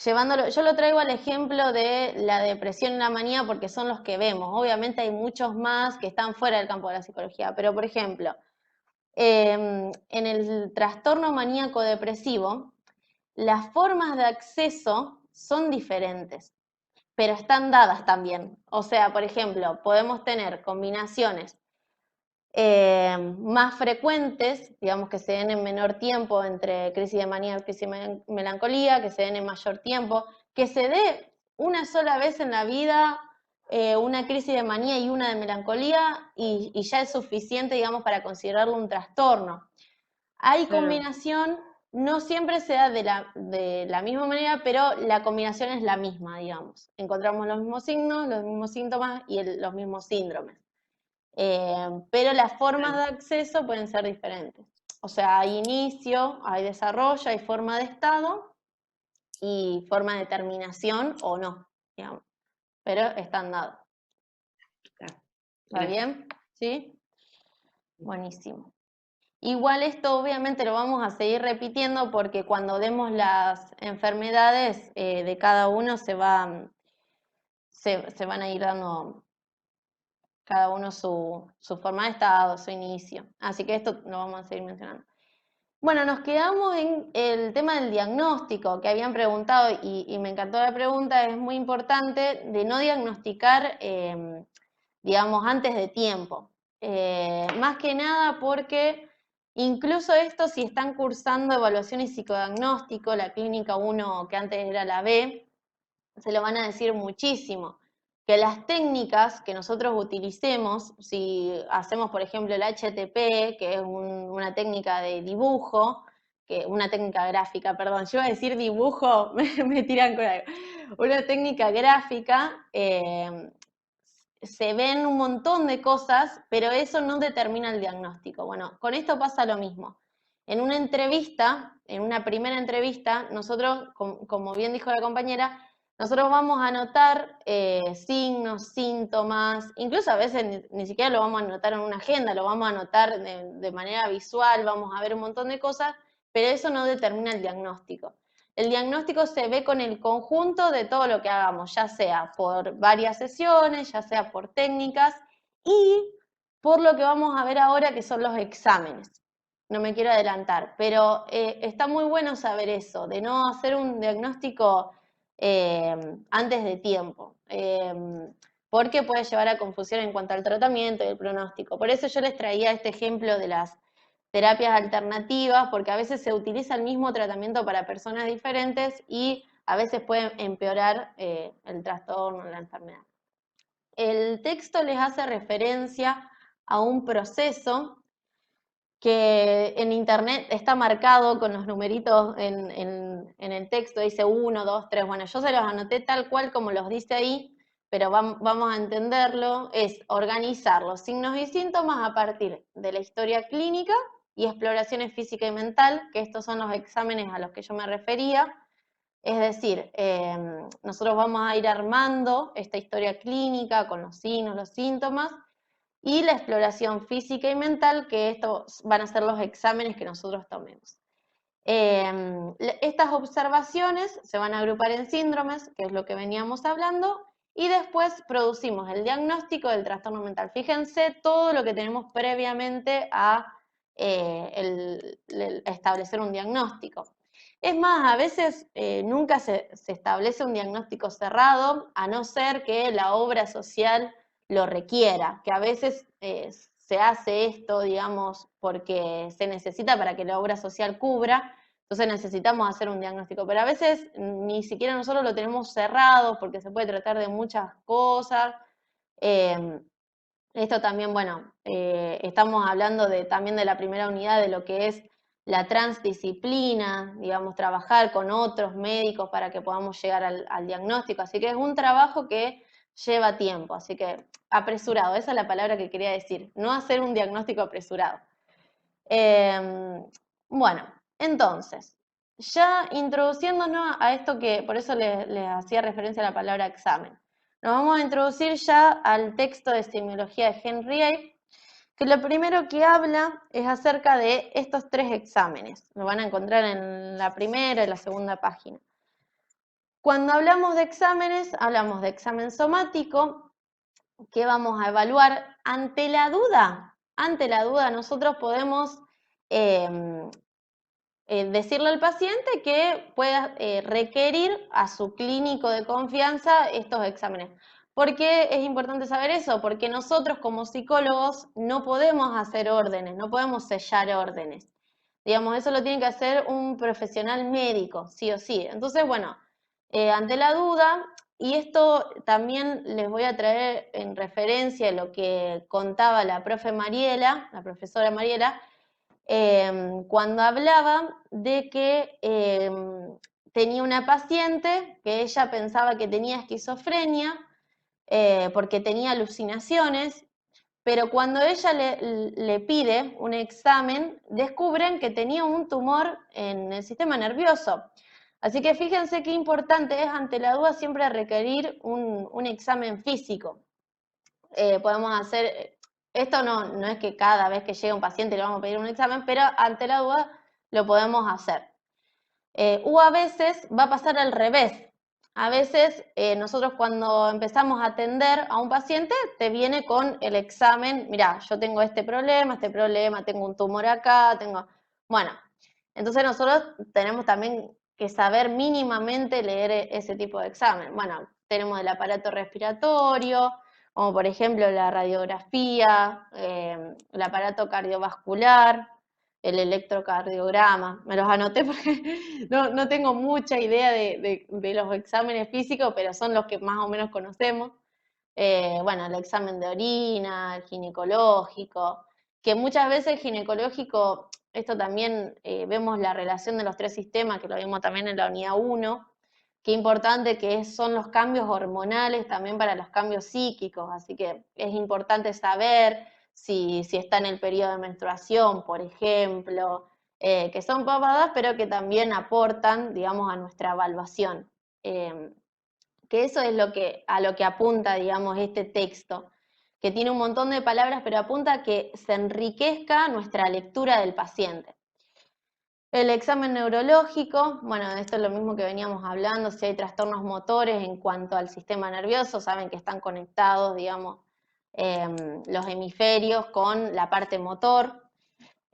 llevándolo, yo lo traigo al ejemplo de la depresión y la manía porque son los que vemos. Obviamente hay muchos más que están fuera del campo de la psicología, pero por ejemplo, en el trastorno maníaco depresivo, las formas de acceso son diferentes, pero están dadas también. O sea, por ejemplo, podemos tener combinaciones más frecuentes, digamos que se den en menor tiempo entre crisis de manía y crisis de melancolía, que se den en mayor tiempo, que se dé una sola vez en la vida una crisis de manía y una de melancolía y ya es suficiente, digamos, para considerarlo un trastorno. Hay combinación, no siempre se da de la misma manera, pero la combinación es la misma, digamos. Encontramos los mismos signos, los mismos síntomas y los mismos síndromes. Pero las formas de acceso pueden ser diferentes. O sea, hay inicio, hay desarrollo, hay forma de estado y forma de terminación o no, digamos. Pero están dados. ¿Está bien? ¿Sí? Buenísimo. Igual esto obviamente lo vamos a seguir repitiendo porque cuando demos las enfermedades de cada uno se van a ir dando cada uno su forma de estado, su inicio. Así que esto lo vamos a seguir mencionando. Bueno, nos quedamos en el tema del diagnóstico que habían preguntado y me encantó la pregunta, es muy importante de no diagnosticar, digamos, antes de tiempo. Más que nada porque incluso esto si están cursando evaluación y psicodiagnóstico, la clínica 1 que antes era la B, se lo van a decir muchísimo. Que las técnicas que nosotros utilicemos, si hacemos por ejemplo el HTP, que es una técnica de dibujo, una técnica gráfica, perdón, yo iba a decir dibujo, me tiran con algo. Una técnica gráfica, se ven un montón de cosas, pero eso no determina el diagnóstico. Bueno, con esto pasa lo mismo. En una entrevista, en una primera entrevista, nosotros, como bien dijo la compañera, nosotros vamos a anotar signos, síntomas, incluso a veces ni siquiera lo vamos a anotar en una agenda, lo vamos a anotar de manera visual, vamos a ver un montón de cosas, pero eso no determina el diagnóstico. El diagnóstico se ve con el conjunto de todo lo que hagamos, ya sea por varias sesiones, ya sea por técnicas y por lo que vamos a ver ahora que son los exámenes. No me quiero adelantar, pero está muy bueno saber eso, de no hacer un diagnóstico antes de tiempo, porque puede llevar a confusión en cuanto al tratamiento y el pronóstico. Por eso yo les traía este ejemplo de las terapias alternativas, porque a veces se utiliza el mismo tratamiento para personas diferentes y a veces puede empeorar el trastorno, la enfermedad. El texto les hace referencia a un proceso que en internet está marcado con los numeritos en el texto, dice 1, 2, 3, bueno, yo se los anoté tal cual como los dice ahí, pero vamos a entenderlo, es organizar los signos y síntomas a partir de la historia clínica y exploraciones física y mental, que estos son los exámenes a los que yo me refería, es decir, nosotros vamos a ir armando esta historia clínica con los signos, los síntomas, y la exploración física y mental, que estos van a ser los exámenes que nosotros tomemos. Estas observaciones se van a agrupar en síndromes, que es lo que veníamos hablando, y después producimos el diagnóstico del trastorno mental. Fíjense todo lo que tenemos previamente a establecer un diagnóstico. Es más, a veces nunca se establece un diagnóstico cerrado, a no ser que la obra social lo requiera, que a veces se hace esto, digamos, porque se necesita para que la obra social cubra, entonces necesitamos hacer un diagnóstico, pero a veces ni siquiera nosotros lo tenemos cerrado porque se puede tratar de muchas cosas. Esto también, bueno, estamos hablando también de la primera unidad de lo que es la transdisciplina, digamos, trabajar con otros médicos para que podamos llegar al diagnóstico, así que es un trabajo que lleva tiempo, así que apresurado, esa es la palabra que quería decir, no hacer un diagnóstico apresurado. Bueno, entonces, ya introduciéndonos a esto que, por eso les hacía referencia a la palabra examen. Nos vamos a introducir ya al texto de semiología de Henry A., que lo primero que habla es acerca de estos 3 exámenes. Lo van a encontrar en la primera y la segunda página. Cuando hablamos de exámenes, hablamos de examen somático, que vamos a evaluar ante la duda. Ante la duda nosotros podemos decirle al paciente que pueda requerir a su clínico de confianza estos exámenes. ¿Por qué es importante saber eso? Porque nosotros como psicólogos no podemos hacer órdenes, no podemos sellar órdenes. Digamos, eso lo tiene que hacer un profesional médico, sí o sí. Entonces, bueno, ante la duda, y esto también les voy a traer en referencia a lo que contaba la profe Mariela, la profesora Mariela, cuando hablaba de que tenía una paciente que ella pensaba que tenía esquizofrenia porque tenía alucinaciones, pero cuando ella le pide un examen, descubren que tenía un tumor en el sistema nervioso. Así que fíjense qué importante es ante la duda siempre requerir un examen físico. Podemos hacer, esto no es que cada vez que llega un paciente le vamos a pedir un examen, pero ante la duda lo podemos hacer. O a veces va a pasar al revés. A veces nosotros cuando empezamos a atender a un paciente, te viene con el examen, mirá, yo tengo este problema, tengo un tumor acá, Bueno, entonces nosotros tenemos también que saber mínimamente leer ese tipo de examen. Bueno, tenemos el aparato respiratorio, como por ejemplo la radiografía, el aparato cardiovascular, el electrocardiograma. Me los anoté porque no tengo mucha idea de los exámenes físicos, pero son los que más o menos conocemos. Bueno, el examen de orina, el ginecológico, que muchas veces el ginecológico, esto también vemos la relación de los 3 sistemas, que lo vimos también en la unidad 1, qué importante que son los cambios hormonales también para los cambios psíquicos, así que es importante saber si está en el periodo de menstruación, por ejemplo, que son pavadas, pero que también aportan, digamos, a nuestra evaluación. Que eso es a lo que apunta, digamos, este texto, que tiene un montón de palabras, pero apunta a que se enriquezca nuestra lectura del paciente. El examen neurológico, bueno, esto es lo mismo que veníamos hablando, si hay trastornos motores en cuanto al sistema nervioso, saben que están conectados, digamos, los hemisferios con la parte motor.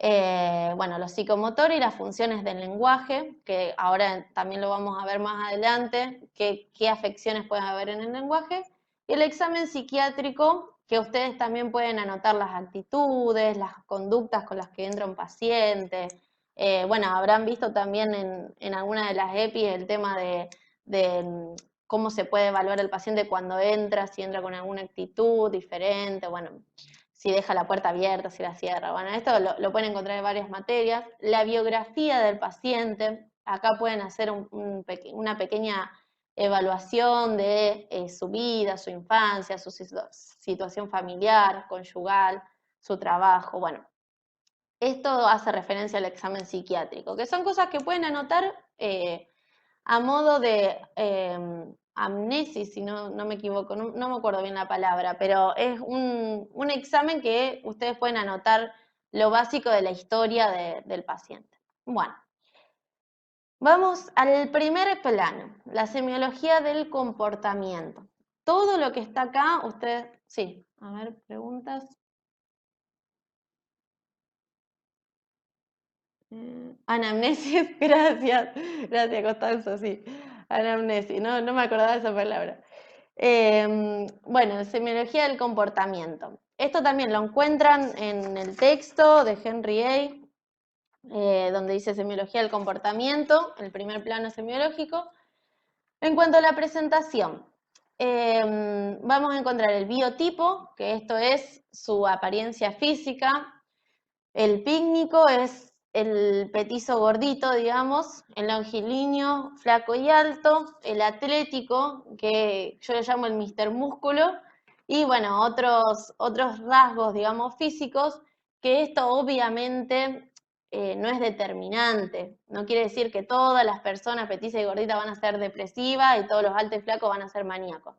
Bueno, los psicomotores y las funciones del lenguaje, que ahora también lo vamos a ver más adelante, qué afecciones pueden haber en el lenguaje. Y el examen psiquiátrico, que ustedes también pueden anotar las actitudes, las conductas con las que entra un paciente. Bueno, habrán visto también en alguna de las EPI el tema de cómo se puede evaluar el paciente cuando entra, si entra con alguna actitud diferente, bueno, si deja la puerta abierta, si la cierra. Bueno, esto lo pueden encontrar en varias materias. La biografía del paciente, acá pueden hacer una pequeña evaluación de su vida, su infancia, su situación familiar, conyugal, su trabajo, bueno. Esto hace referencia al examen psiquiátrico, que son cosas que pueden anotar a modo de amnesis, si no me equivoco, no me acuerdo bien la palabra, pero es un examen que ustedes pueden anotar lo básico de la historia del paciente. Bueno, vamos al primer plano, la semiología del comportamiento. Todo lo que está acá, ustedes, sí, a ver, preguntas. Anamnesis, gracias Constanzo, sí, anamnesis, no me acordaba de esa palabra. Bueno, semiología del comportamiento. Esto también lo encuentran en el texto de Henry A., donde dice semiología del comportamiento, el primer plano semiológico. En cuanto a la presentación, vamos a encontrar el biotipo, que esto es su apariencia física. El pícnico es el petizo gordito, digamos, el longilíneo flaco y alto, el atlético, que yo le llamo el Mr. Músculo, y bueno, otros rasgos, digamos, físicos, que esto obviamente no es determinante. No quiere decir que todas las personas petizas y gorditas van a ser depresivas y todos los altos y flacos van a ser maníacos.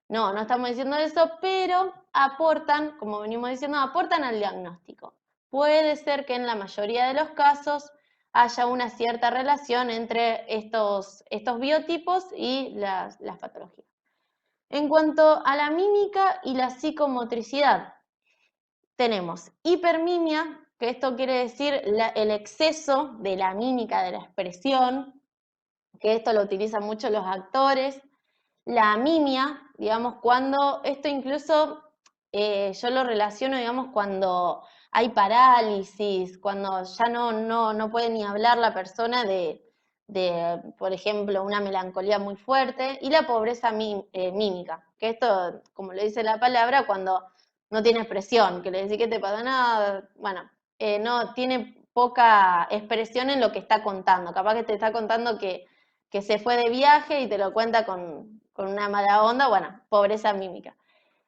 No, no estamos diciendo eso, pero aportan, como venimos diciendo, aportan al diagnóstico. Puede ser que en la mayoría de los casos haya una cierta relación entre estos biotipos y las patologías. En cuanto a la mímica y la psicomotricidad, tenemos hipermimia, que esto quiere decir el exceso de la mímica, de la expresión, que esto lo utilizan mucho los actores. La amimia, digamos, cuando esto incluso yo lo relaciono, digamos, cuando hay parálisis, cuando ya no puede ni hablar la persona de, por ejemplo, una melancolía muy fuerte, y la pobreza mímica, que esto, como le dice la palabra, cuando no tiene expresión, que le decís que te pasa nada, bueno, no tiene poca expresión en lo que está contando, capaz que te está contando que se fue de viaje y te lo cuenta con una mala onda, bueno, pobreza mímica.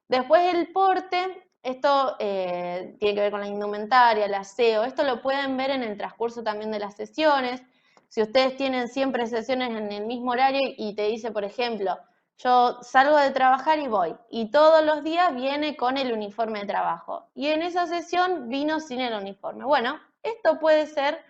Después el porte, esto tiene que ver con la indumentaria, el aseo, esto lo pueden ver en el transcurso también de las sesiones. Si ustedes tienen siempre sesiones en el mismo horario y te dice, por ejemplo, yo salgo de trabajar y voy, y todos los días viene con el uniforme de trabajo, y en esa sesión vino sin el uniforme. Bueno, esto puede ser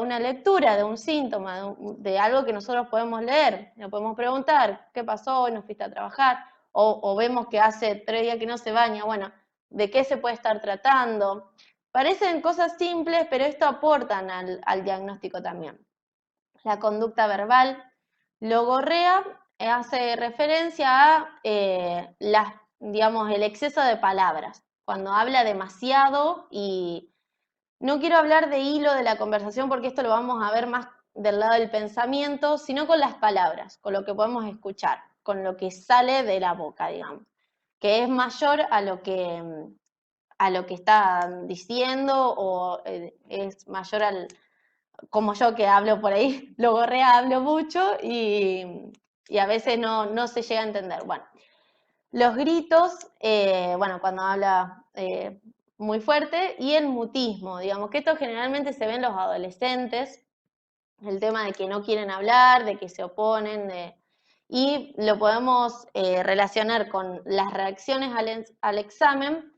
una lectura de un síntoma, de algo que nosotros podemos leer. Nos podemos preguntar, ¿qué pasó hoy? ¿No fuiste a trabajar? O vemos que hace 3 días que no se baña. Bueno, ¿de qué se puede estar tratando? Parecen cosas simples, pero esto aportan al diagnóstico también. La conducta verbal. Logorrea hace referencia a digamos, el exceso de palabras. Cuando habla demasiado y no quiero hablar de hilo de la conversación porque esto lo vamos a ver más del lado del pensamiento, sino con las palabras, con lo que podemos escuchar, con lo que sale de la boca, digamos, que es mayor a lo que está diciendo o es mayor como yo que hablo por ahí, logorrea, hablo mucho y a veces no se llega a entender. Bueno, los gritos, bueno, cuando habla muy fuerte, y el mutismo, digamos, que esto generalmente se ve en los adolescentes, el tema de que no quieren hablar, de que se oponen, y lo podemos relacionar con las reacciones al examen,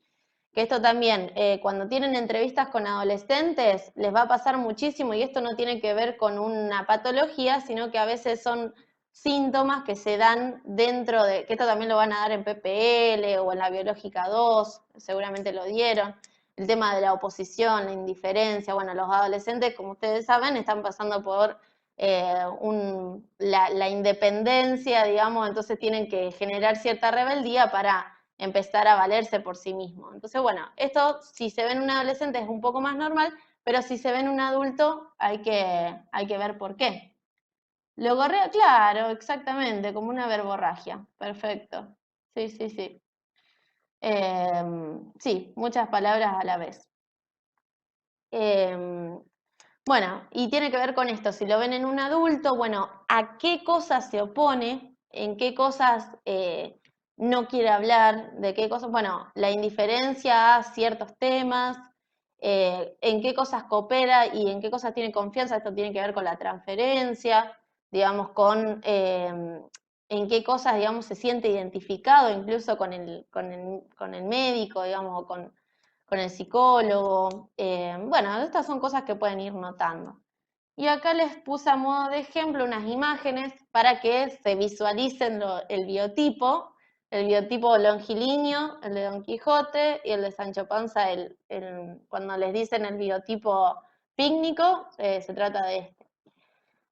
que esto también, cuando tienen entrevistas con adolescentes, les va a pasar muchísimo, y esto no tiene que ver con una patología, sino que a veces son síntomas que se dan dentro de, que esto también lo van a dar en PPL o en la biológica 2, seguramente lo dieron, el tema de la oposición, la indiferencia. Bueno, los adolescentes, como ustedes saben, están pasando por la independencia, digamos, entonces tienen que generar cierta rebeldía para empezar a valerse por sí mismos. Entonces, bueno, esto si se ve en un adolescente es un poco más normal, pero si se ve en un adulto hay que ver por qué. Logorrea, claro, exactamente, como una verborragia. Perfecto. Sí, sí, sí. Sí, muchas palabras a la vez. Bueno, y tiene que ver con esto, si lo ven en un adulto, bueno, ¿a qué cosas se opone? ¿En qué cosas no quiere hablar? ¿De qué cosas? Bueno, la indiferencia a ciertos temas, en qué cosas coopera y en qué cosas tiene confianza. Esto tiene que ver con la transferencia, digamos, con en qué cosas, digamos, se siente identificado incluso con el médico, digamos, o con el psicólogo. Bueno, estas son cosas que pueden ir notando. Y acá les puse a modo de ejemplo unas imágenes para que se visualicen el biotipo longilíneo, el de Don Quijote, y el de Sancho Panza, cuando les dicen el biotipo pícnico, se trata de este.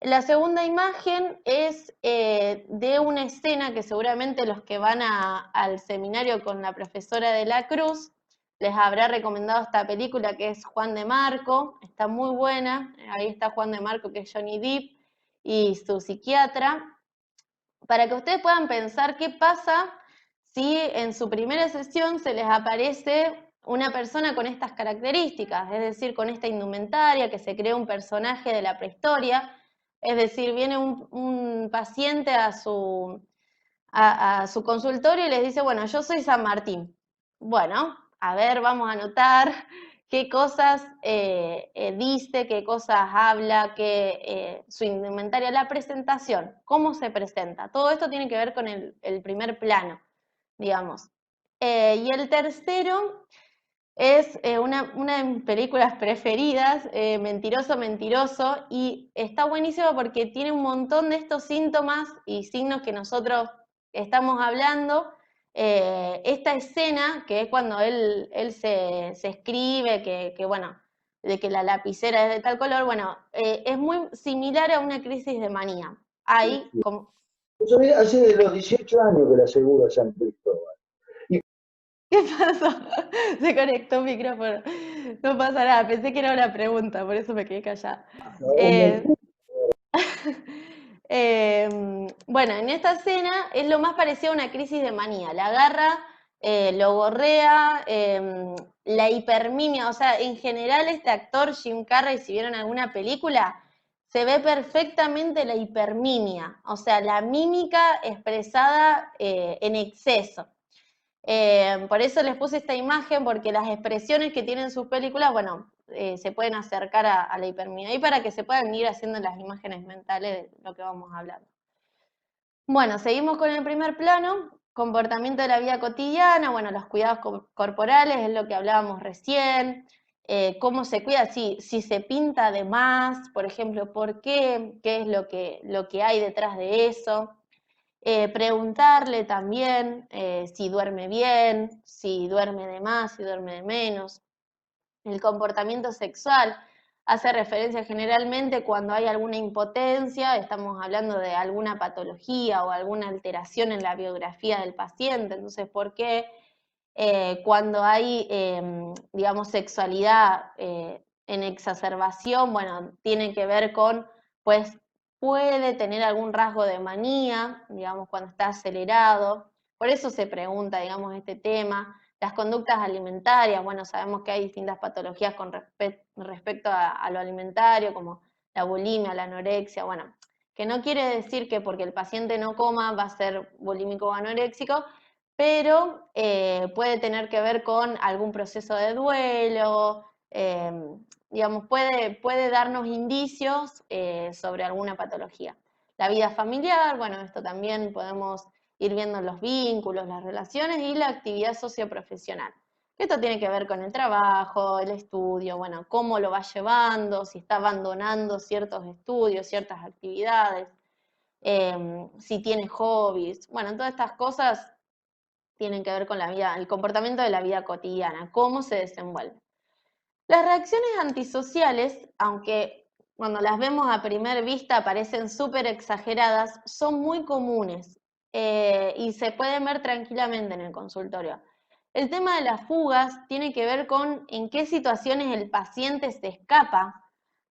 La segunda imagen es de una escena que seguramente los que van al seminario con la profesora de la Cruz les habrá recomendado esta película, que es Juan de Marco. Está muy buena. Ahí está Juan de Marco, que es Johnny Depp, y su psiquiatra, para que ustedes puedan pensar qué pasa si en su primera sesión se les aparece una persona con estas características, es decir, con esta indumentaria, que se crea un personaje de la prehistoria. Es decir, viene un paciente a su consultorio y les dice, bueno, yo soy San Martín. Bueno, a ver, vamos a anotar qué cosas dice, qué cosas habla, su indumentaria, la presentación, cómo se presenta. Todo esto tiene que ver con el primer plano, digamos. Y el tercero es una de mis películas preferidas, Mentiroso, Mentiroso, y está buenísimo porque tiene un montón de estos síntomas y signos que nosotros estamos hablando. Esta escena, que es cuando él se escribe, bueno, de que la lapicera es de tal color, bueno, es muy similar a una crisis de manía. Hay como... Hace de los 18 años que la aseguro a San Cristóbal. ¿Qué pasó? Se conectó un micrófono. No pasa nada, pensé que era una pregunta, por eso me quedé callada. Bueno, en esta escena es lo más parecido a una crisis de manía. La agarra, lo gorrea, la hipermimia. O sea, en general este actor, Jim Carrey, si vieron alguna película, se ve perfectamente la hipermimia. O sea, la mímica expresada en exceso. Por eso les puse esta imagen, porque las expresiones que tienen sus películas, bueno, se pueden acercar a la hipermimia, y para que se puedan ir haciendo las imágenes mentales de lo que vamos hablando. Bueno, seguimos con el primer plano, comportamiento de la vida cotidiana, bueno, los cuidados corporales, es lo que hablábamos recién, cómo se cuida, si se pinta de más, por ejemplo, ¿por qué? ¿Qué es lo que hay detrás de eso? Preguntarle también si duerme bien, si duerme de más, si duerme de menos. El comportamiento sexual hace referencia generalmente cuando hay alguna impotencia, estamos hablando de alguna patología o alguna alteración en la biografía del paciente. Entonces, ¿por qué cuando hay, digamos, sexualidad en exacerbación? Bueno, tiene que ver con, pues, puede tener algún rasgo de manía, digamos, cuando está acelerado. Por eso se pregunta, digamos, este tema. Las conductas alimentarias, bueno, sabemos que hay distintas patologías con respecto a lo alimentario, como la bulimia, la anorexia, bueno, que no quiere decir que porque el paciente no coma va a ser bulímico o anoréxico, pero puede tener que ver con algún proceso de duelo, digamos, puede darnos indicios sobre alguna patología. La vida familiar, bueno, esto también podemos ir viendo los vínculos, las relaciones y la actividad socioprofesional. Esto tiene que ver con el trabajo, el estudio, bueno, cómo lo va llevando, si está abandonando ciertos estudios, ciertas actividades, si tiene hobbies, bueno, todas estas cosas tienen que ver con la vida, el comportamiento de la vida cotidiana, cómo se desenvuelve. Las reacciones antisociales, aunque cuando las vemos a primera vista parecen súper exageradas, son muy comunes y se pueden ver tranquilamente en el consultorio. El tema de las fugas tiene que ver con en qué situaciones el paciente se escapa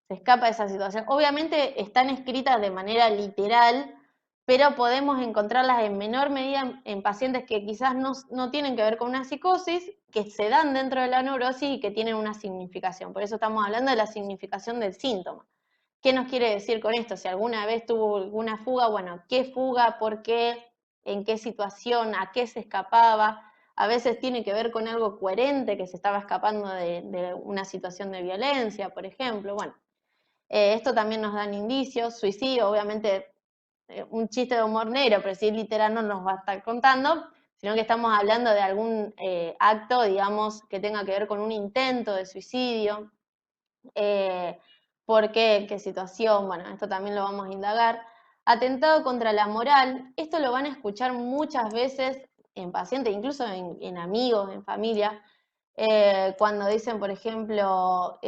de esa situación. Obviamente están escritas de manera literal, pero podemos encontrarlas en menor medida en pacientes que quizás no tienen que ver con una psicosis, que se dan dentro de la neurosis y que tienen una significación. Por eso estamos hablando de la significación del síntoma. ¿Qué nos quiere decir con esto? Si alguna vez tuvo alguna fuga, bueno, ¿qué fuga? ¿Por qué? ¿En qué situación? ¿A qué se escapaba? A veces tiene que ver con algo coherente, que se estaba escapando de una situación de violencia, por ejemplo. Bueno, esto también nos dan indicios. Suicidio, obviamente, un chiste de humor negro, pero si es literal no nos va a estar contando, sino que estamos hablando de algún acto, digamos, que tenga que ver con un intento de suicidio. ¿Por qué? ¿Qué situación? Bueno, esto también lo vamos a indagar. Atentado contra la moral, esto lo van a escuchar muchas veces en pacientes, incluso en amigos, en familia, cuando dicen, por ejemplo,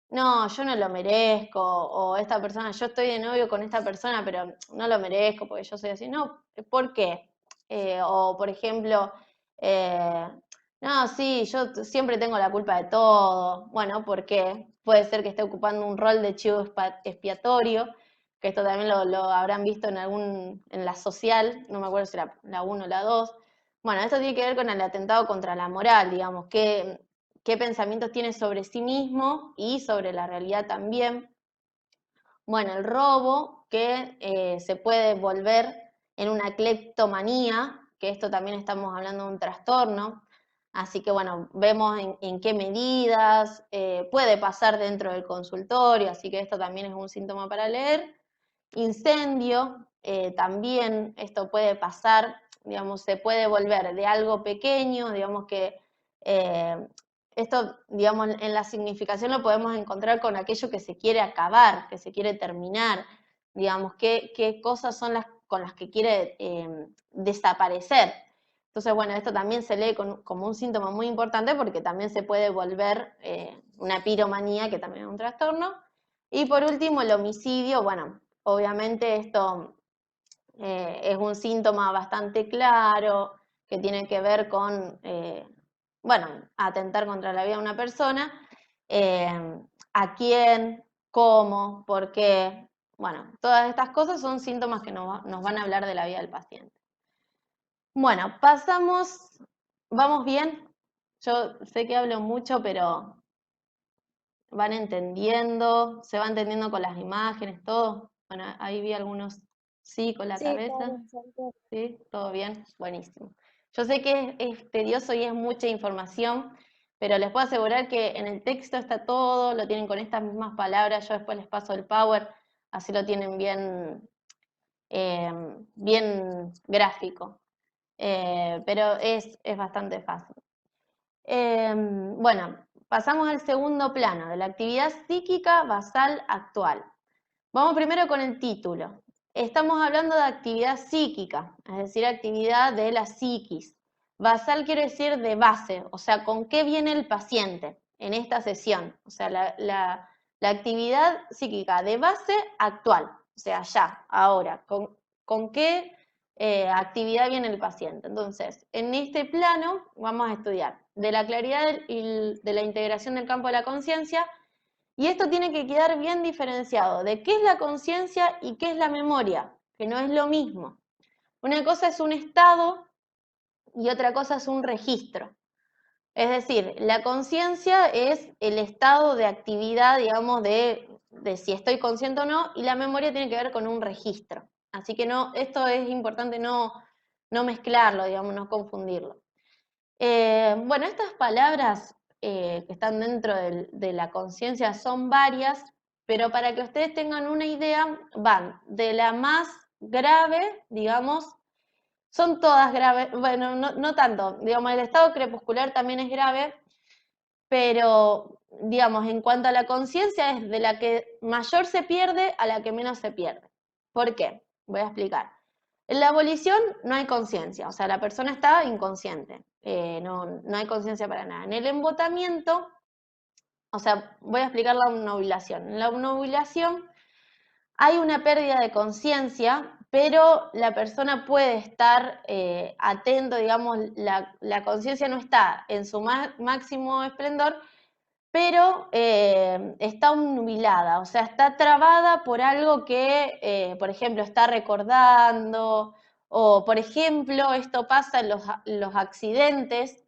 no, yo no lo merezco, o esta persona, yo estoy de novio con esta persona, pero no lo merezco porque yo soy así. No, ¿por qué? O, por ejemplo, no, sí, yo siempre tengo la culpa de todo. Bueno, ¿por qué? Puede ser que esté ocupando un rol de chivo expiatorio, que esto también lo habrán visto en la social, no me acuerdo si era la 1 o la 2. Bueno, esto tiene que ver con el atentado contra la moral, digamos, qué pensamientos tiene sobre sí mismo y sobre la realidad también. Bueno, el robo, que se puede volver en una cleptomanía, que esto también estamos hablando de un trastorno. Así que bueno, vemos en qué medidas, puede pasar dentro del consultorio, así que esto también es un síntoma para leer. Incendio, también esto puede pasar, digamos, se puede volver de algo pequeño, digamos que esto, digamos, en la significación lo podemos encontrar con aquello que se quiere acabar, que se quiere terminar, digamos, qué cosas son las con las que quiere desaparecer. Entonces, bueno, esto también se lee como un síntoma muy importante porque también se puede volver una piromanía, que también es un trastorno. Y por último, el homicidio, bueno, obviamente esto es un síntoma bastante claro, que tiene que ver con, bueno, atentar contra la vida de una persona, a quién, cómo, por qué, bueno, todas estas cosas son síntomas que nos van a hablar de la vida del paciente. Bueno, pasamos, ¿vamos bien? Yo sé que hablo mucho, pero van entendiendo, se va entendiendo con las imágenes, todo. Bueno, ahí vi algunos sí con la cabeza. Sí, todo bien, buenísimo. Yo sé que es tedioso y es mucha información, pero les puedo asegurar que en el texto está todo, lo tienen con estas mismas palabras, yo después les paso el Power, así lo tienen bien, bien gráfico. Pero es bastante fácil. Bueno, pasamos al segundo plano, de la actividad psíquica basal actual. Vamos primero con el título. Estamos hablando de actividad psíquica, es decir, actividad de la psiquis. Basal quiere decir de base, o sea, con qué viene el paciente en esta sesión. O sea, la actividad psíquica de base actual, o sea, ya, ahora, con qué actividad viene el paciente. Entonces, en este plano vamos a estudiar de la claridad y de la integración del campo de la conciencia, y esto tiene que quedar bien diferenciado de qué es la conciencia y qué es la memoria, que no es lo mismo. Una cosa es un estado y otra cosa es un registro. Es decir, la conciencia es el estado de actividad, digamos, de si estoy consciente o no, y la memoria tiene que ver con un registro. Así que no, esto es importante no mezclarlo, digamos, no confundirlo. Bueno, estas palabras que están dentro de la conciencia son varias, pero para que ustedes tengan una idea, van de la más grave, digamos, son todas graves, bueno, no tanto, digamos, el estado crepuscular también es grave, pero, digamos, en cuanto a la conciencia es de la que mayor se pierde a la que menos se pierde. ¿Por qué? Voy a explicar. En la abolición no hay conciencia, o sea, la persona está inconsciente, no hay conciencia para nada. En el embotamiento, o sea, voy a explicar la obnubilación. En la obnubilación hay una pérdida de conciencia, pero la persona puede estar atento, digamos, la conciencia no está en su máximo esplendor, pero está obnubilada, o sea, está trabada por algo que, por ejemplo, está recordando, o, por ejemplo, esto pasa en los accidentes,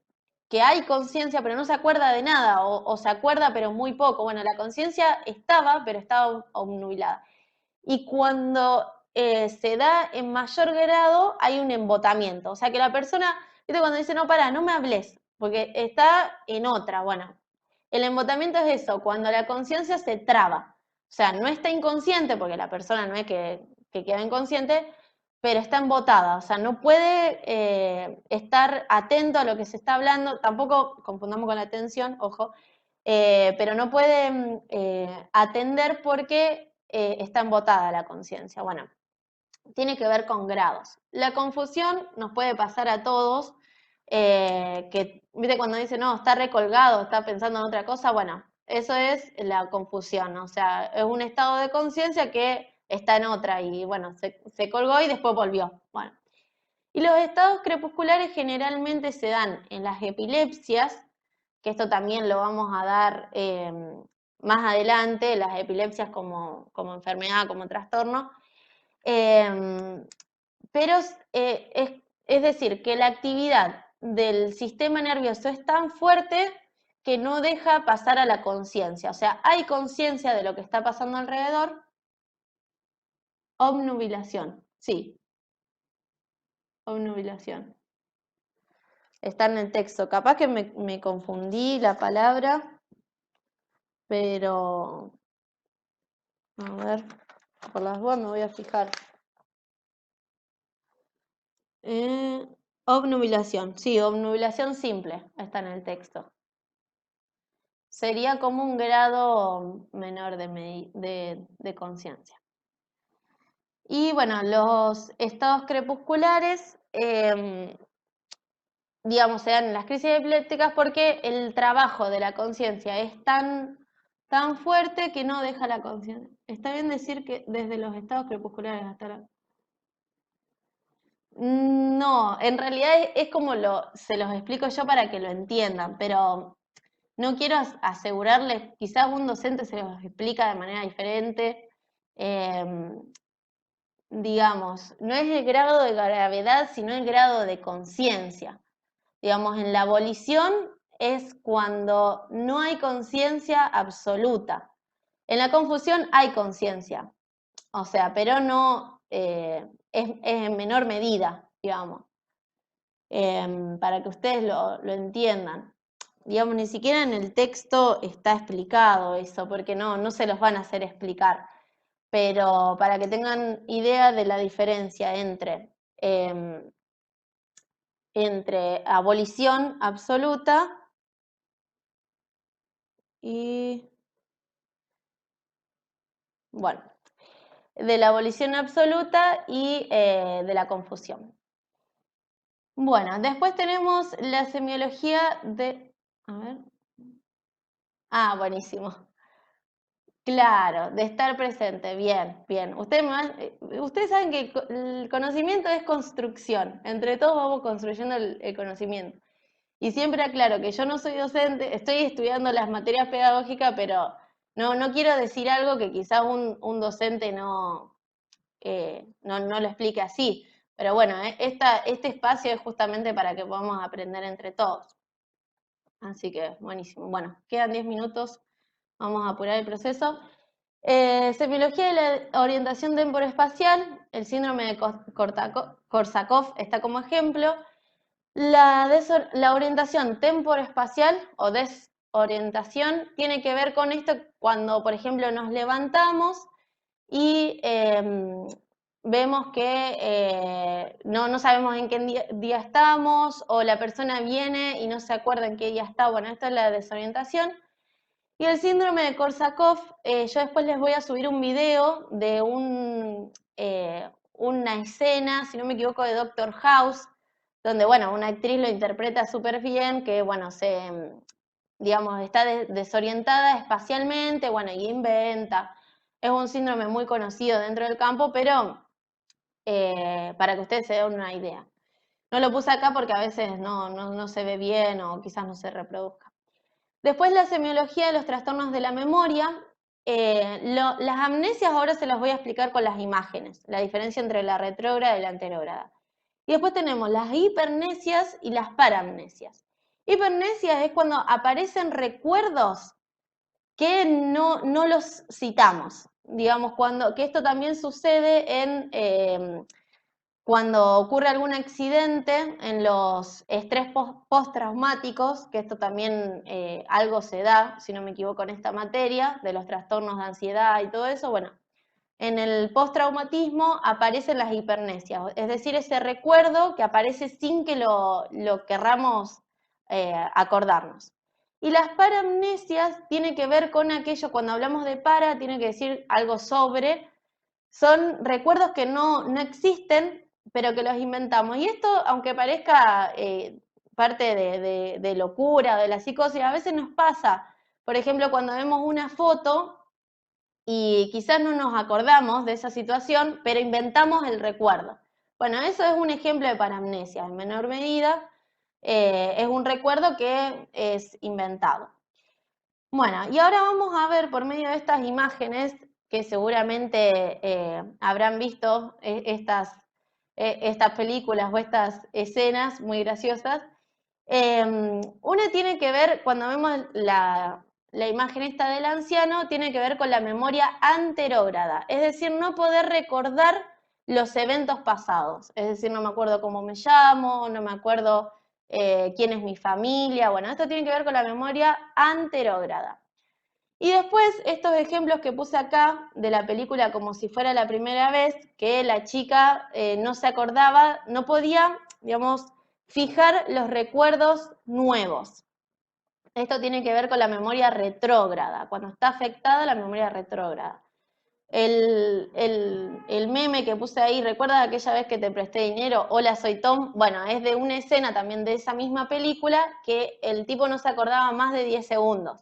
que hay conciencia, pero no se acuerda de nada, o se acuerda, pero muy poco. Bueno, la conciencia estaba, pero estaba obnubilada. Y cuando se da en mayor grado, hay un embotamiento, o sea, que la persona, ¿viste? Cuando dice, no, pará, no me hables, porque está en otra, bueno. El embotamiento es eso, cuando la conciencia se traba. O sea, no está inconsciente, porque la persona no es que queda inconsciente, pero está embotada. O sea, no puede estar atento a lo que se está hablando. Tampoco confundamos con la atención, ojo. Pero no puede atender porque está embotada la conciencia. Bueno, tiene que ver con grados. La confusión nos puede pasar a todos. Que, viste, cuando dice, no, está recolgado, está pensando en otra cosa, bueno, eso es la confusión, o sea, es un estado de conciencia que está en otra y, bueno, se colgó y después volvió. Bueno, y los estados crepusculares generalmente se dan en las epilepsias, que esto también lo vamos a dar más adelante, las epilepsias como enfermedad, como trastorno, pero es decir, que la actividad del sistema nervioso es tan fuerte que no deja pasar a la conciencia. O sea, hay conciencia de lo que está pasando alrededor. Obnubilación, sí. Obnubilación. está en el texto. Capaz que me confundí la palabra, pero a ver, por las dudas me voy a fijar. Obnubilación, sí, obnubilación simple está en el texto. Sería como un grado menor de conciencia. Y bueno, los estados crepusculares, digamos, se dan en las crisis epilépticas porque el trabajo de la conciencia es tan fuerte que no deja la conciencia. ¿Está bien decir que desde los estados crepusculares hasta la... No, en realidad es como se los explico yo para que lo entiendan, pero no quiero asegurarles, quizás un docente se los explica de manera diferente. Digamos, no es el grado de gravedad, sino el grado de conciencia. Digamos, en la abolición es cuando no hay conciencia absoluta. En la confusión hay conciencia, o sea, pero no es en menor medida, digamos, para que ustedes lo entiendan. Digamos, ni siquiera en el texto está explicado eso, porque no se los van a hacer explicar. Pero para que tengan idea de la diferencia entre abolición absoluta y, bueno, de la abolición absoluta y de la confusión. Bueno, después tenemos la semiología de... A ver. Ah, buenísimo. Claro, de estar presente, bien, bien. Ustedes saben que el conocimiento es construcción, entre todos vamos construyendo el conocimiento. Y siempre aclaro que yo no soy docente, estoy estudiando las materias pedagógicas, pero no quiero decir algo que quizás un docente no lo explique así. Pero bueno, este espacio es justamente para que podamos aprender entre todos. Así que, buenísimo. Bueno, quedan 10 minutos, vamos a apurar el proceso. Semiología de la orientación temporoespacial, el síndrome de Korsakoff está como ejemplo. La orientación temporoespacial o desorientación tiene que ver con esto cuando, por ejemplo, nos levantamos y vemos que no sabemos en qué día estamos, o la persona viene y no se acuerda en qué día está. Bueno, esto es la desorientación. Y el síndrome de Korsakoff, yo después les voy a subir un video de una escena, si no me equivoco, de Doctor House, donde, bueno, una actriz lo interpreta súper bien, que, bueno, digamos, está desorientada espacialmente, bueno, y inventa. Es un síndrome muy conocido dentro del campo, pero para que ustedes se den una idea. No lo puse acá porque a veces no se ve bien o quizás no se reproduzca. Después la semiología de los trastornos de la memoria. Las amnesias ahora se las voy a explicar con las imágenes, la diferencia entre la retrógrada y la anterógrada. Y después tenemos las hipernesias y las paramnesias. Hipernesias es cuando aparecen recuerdos que no los citamos. Digamos, que esto también sucede cuando ocurre algún accidente en los estrés postraumáticos, que esto también algo se da, si no me equivoco, en esta materia, de los trastornos de ansiedad y todo eso, bueno, en el postraumatismo aparecen las hipernesias, es decir, ese recuerdo que aparece sin que lo querramos acordarnos. Y las paramnesias tiene que ver con aquello, cuando hablamos de para, tiene que decir algo sobre, son recuerdos que no existen, pero que los inventamos. Y esto, aunque parezca parte de locura, de la psicosis, a veces nos pasa. Por ejemplo, cuando vemos una foto y quizás no nos acordamos de esa situación, pero inventamos el recuerdo. Bueno, eso es un ejemplo de paramnesia. En menor medida, es un recuerdo que es inventado. Bueno, y ahora vamos a ver por medio de estas imágenes que seguramente habrán visto estas películas o estas escenas muy graciosas. Una tiene que ver, cuando vemos la imagen esta del anciano, tiene que ver con la memoria anterógrada, es decir, no poder recordar los eventos pasados, es decir, no me acuerdo cómo me llamo, no me acuerdo quién es mi familia. Bueno, esto tiene que ver con la memoria anterógrada. Y después, estos ejemplos que puse acá de la película Como si fuera la primera vez, que la chica no se acordaba, no podía, digamos, fijar los recuerdos nuevos. Esto tiene que ver con la memoria retrógrada, cuando está afectada la memoria retrógrada. El meme que puse ahí, ¿recuerdas aquella vez que te presté dinero? Hola, soy Tom. Bueno, es de una escena también de esa misma película que el tipo no se acordaba más de 10 segundos.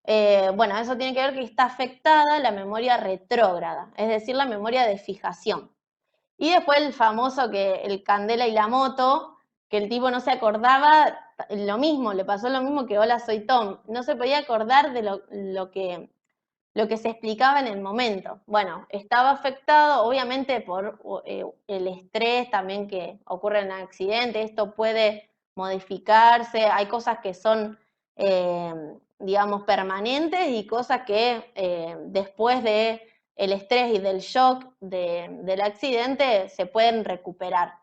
Bueno, eso tiene que ver que está afectada la memoria retrógrada, es decir, la memoria de fijación. Y después el famoso el Candela y la moto, que el tipo no se acordaba, lo mismo, le pasó lo mismo que Hola, soy Tom. No se podía acordar de lo que se explicaba en el momento. Bueno, estaba afectado obviamente por el estrés también que ocurre en el accidente. Esto puede modificarse, hay cosas que son, digamos, permanentes y cosas que después del estrés y del shock del accidente se pueden recuperar.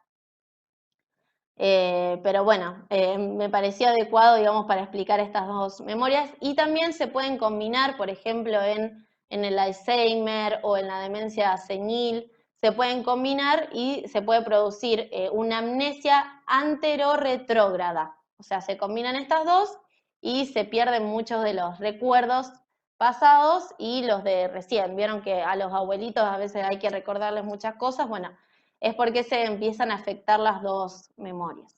Pero bueno, me pareció adecuado, digamos, para explicar estas dos memorias. Y también se pueden combinar, por ejemplo, en el Alzheimer o en la demencia senil, se pueden combinar y se puede producir una amnesia anterorretrógrada. O sea, se combinan estas dos y se pierden muchos de los recuerdos pasados y los de recién. Vieron que a los abuelitos a veces hay que recordarles muchas cosas. Bueno, es porque se empiezan a afectar las dos memorias.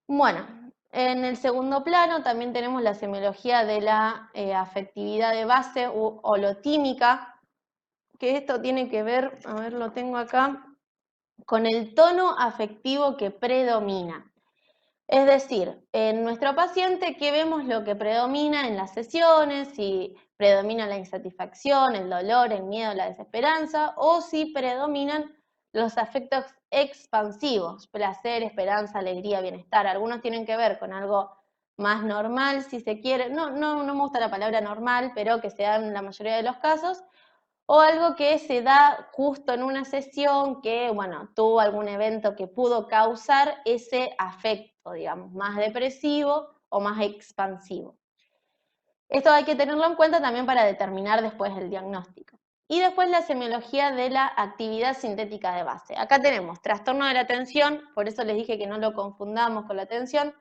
Bueno, en el segundo plano también tenemos la semiología de la afectividad de base u holotímica, que esto tiene que ver, a ver, lo tengo acá, con el tono afectivo que predomina. Es decir, en nuestro paciente, ¿qué vemos lo que predomina en las sesiones? Si predomina la insatisfacción, el dolor, el miedo, la desesperanza, o si predominan los afectos expansivos, placer, esperanza, alegría, bienestar. Algunos tienen que ver con algo más normal, si se quiere, no me gusta la palabra normal, pero que se da en la mayoría de los casos, o algo que se da justo en una sesión que, bueno, tuvo algún evento que pudo causar ese afecto, digamos, más depresivo o más expansivo. Esto hay que tenerlo en cuenta también para determinar después el diagnóstico. Y después la semiología de la actividad sintética de base. Acá tenemos trastorno de la atención, por eso les dije que no lo confundamos con la atención,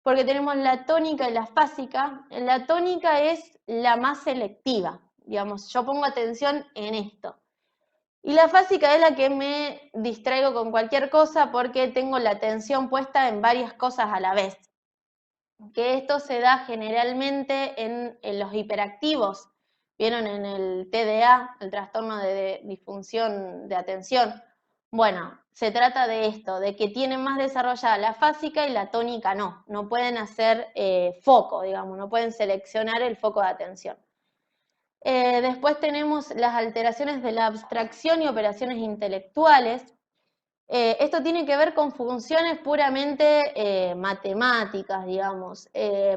porque tenemos la tónica y la fásica. La tónica es la más selectiva, digamos, yo pongo atención en esto. Y la fásica es la que me distraigo con cualquier cosa porque tengo la atención puesta en varias cosas a la vez. Que esto se da generalmente en los hiperactivos. ¿Vieron en el TDA, el trastorno de disfunción de atención? Bueno, se trata de esto, de que tienen más desarrollada la fásica y la tónica no pueden hacer foco, digamos, no pueden seleccionar el foco de atención. Después tenemos las alteraciones de la abstracción y operaciones intelectuales. Esto tiene que ver con funciones puramente matemáticas, digamos.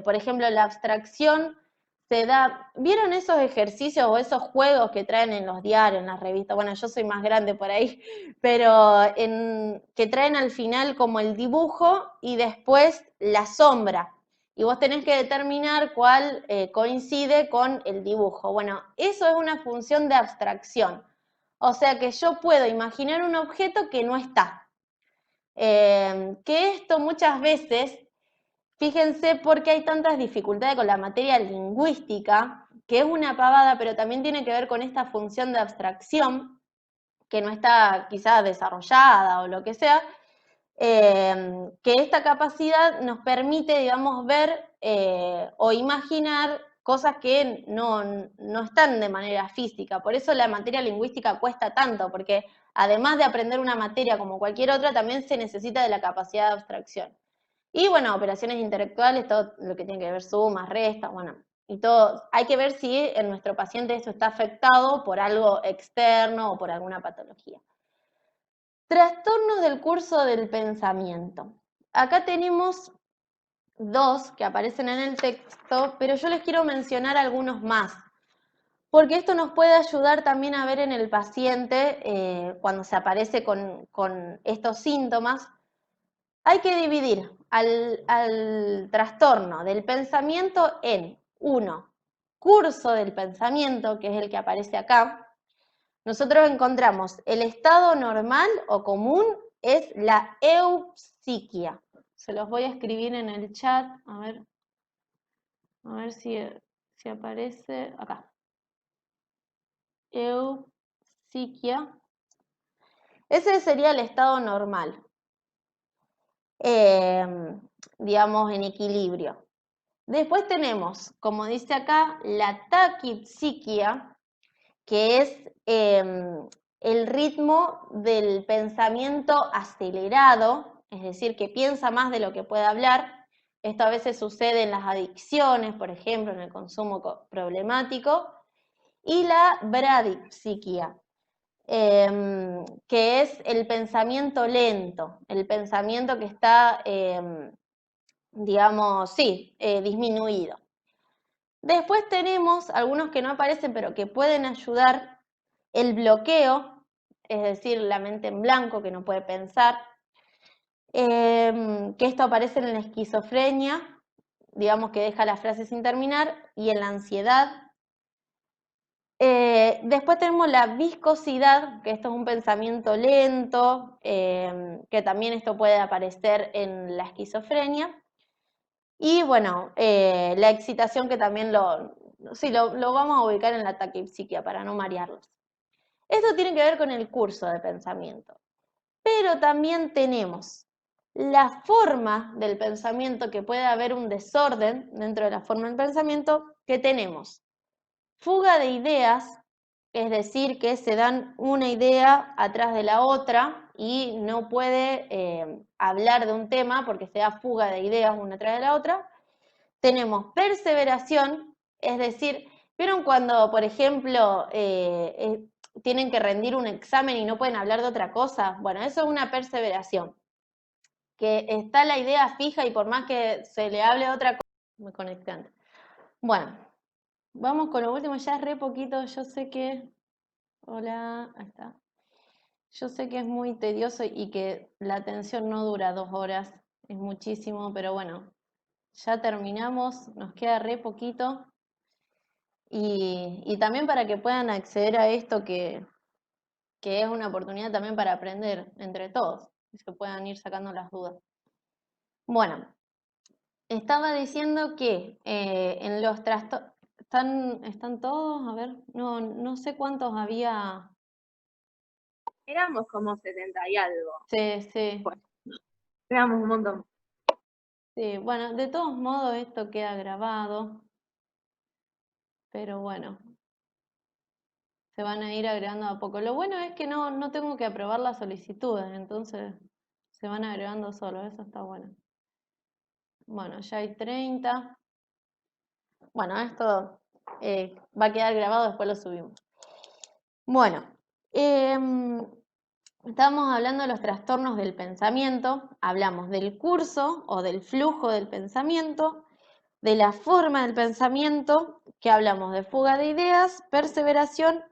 Por ejemplo, la abstracción se da... ¿Vieron esos ejercicios o esos juegos que traen en los diarios, en las revistas? Bueno, yo soy más grande por ahí, pero que traen al final como el dibujo y después la sombra. Y vos tenés que determinar cuál coincide con el dibujo. Bueno, eso es una función de abstracción. O sea que yo puedo imaginar un objeto que no está. Que esto muchas veces, fíjense por qué hay tantas dificultades con la materia lingüística, que es una pavada, pero también tiene que ver con esta función de abstracción, que no está quizás desarrollada o lo que sea, que esta capacidad nos permite, digamos, ver o imaginar cosas que no están de manera física. Por eso la materia lingüística cuesta tanto, porque además de aprender una materia como cualquier otra, también se necesita de la capacidad de abstracción. Y bueno, operaciones intelectuales, todo lo que tiene que ver sumas, restas, bueno, y todo. Hay que ver si en nuestro paciente esto está afectado por algo externo o por alguna patología. Trastornos del curso del pensamiento. Acá tenemos dos que aparecen en el texto, pero yo les quiero mencionar algunos más, porque esto nos puede ayudar también a ver en el paciente cuando se aparece con estos síntomas. Hay que dividir al trastorno del pensamiento en, uno, curso del pensamiento, que es el que aparece acá. Nosotros encontramos el estado normal o común es la eupsiquia. Se los voy a escribir en el chat, a ver si aparece acá. Eupsiquia. Ese sería el estado normal, digamos en equilibrio. Después tenemos, como dice acá, la taquipsiquia, que es el ritmo del pensamiento acelerado, es decir, que piensa más de lo que puede hablar. Esto a veces sucede en las adicciones, por ejemplo, en el consumo problemático. Y la bradipsiquia, que es el pensamiento lento, el pensamiento que está, digamos, sí, disminuido. Después tenemos algunos que no aparecen, pero que pueden ayudar, el bloqueo, es decir, la mente en blanco, que no puede pensar, que esto aparece en la esquizofrenia, digamos que deja la frase sin terminar, y en la ansiedad. Después tenemos la viscosidad, que esto es un pensamiento lento, que también esto puede aparecer en la esquizofrenia. Y bueno, la excitación, que también lo vamos a ubicar en la taquipsiquia para no marearlos. Esto tiene que ver con el curso de pensamiento. Pero también tenemos la forma del pensamiento, que puede haber un desorden dentro de la forma del pensamiento, que tenemos fuga de ideas, es decir, que se dan una idea atrás de la otra y no puede hablar de un tema porque se da fuga de ideas una atrás de la otra. Tenemos perseveración, es decir, ¿vieron cuando, por ejemplo, tienen que rendir un examen y no pueden hablar de otra cosa? Bueno, eso es una perseveración, que está la idea fija y por más que se le hable de otra cosa, me conecté antes. Bueno, vamos con lo último, ya es re poquito, yo sé que... Hola, ahí está. Yo sé que es muy tedioso y que la atención no dura 2 horas, es muchísimo, pero bueno, ya terminamos, nos queda re poquito. Y también para que puedan acceder a esto, que es una oportunidad también para aprender entre todos, y se puedan ir sacando las dudas. Bueno, estaba diciendo que en los trastornos... ¿Están todos? A ver, no sé cuántos había... Éramos como 70 y algo. Sí. Bueno, éramos un montón. Sí, bueno, de todos modos esto queda grabado, pero bueno, se van a ir agregando a poco. Lo bueno es que no tengo que aprobar las solicitudes, entonces se van agregando solo, eso está bueno. Bueno, ya hay 30. Bueno, esto va a quedar grabado, después lo subimos. Bueno, estábamos hablando de los trastornos del pensamiento, hablamos del curso o del flujo del pensamiento, de la forma del pensamiento, que hablamos de fuga de ideas, perseveración,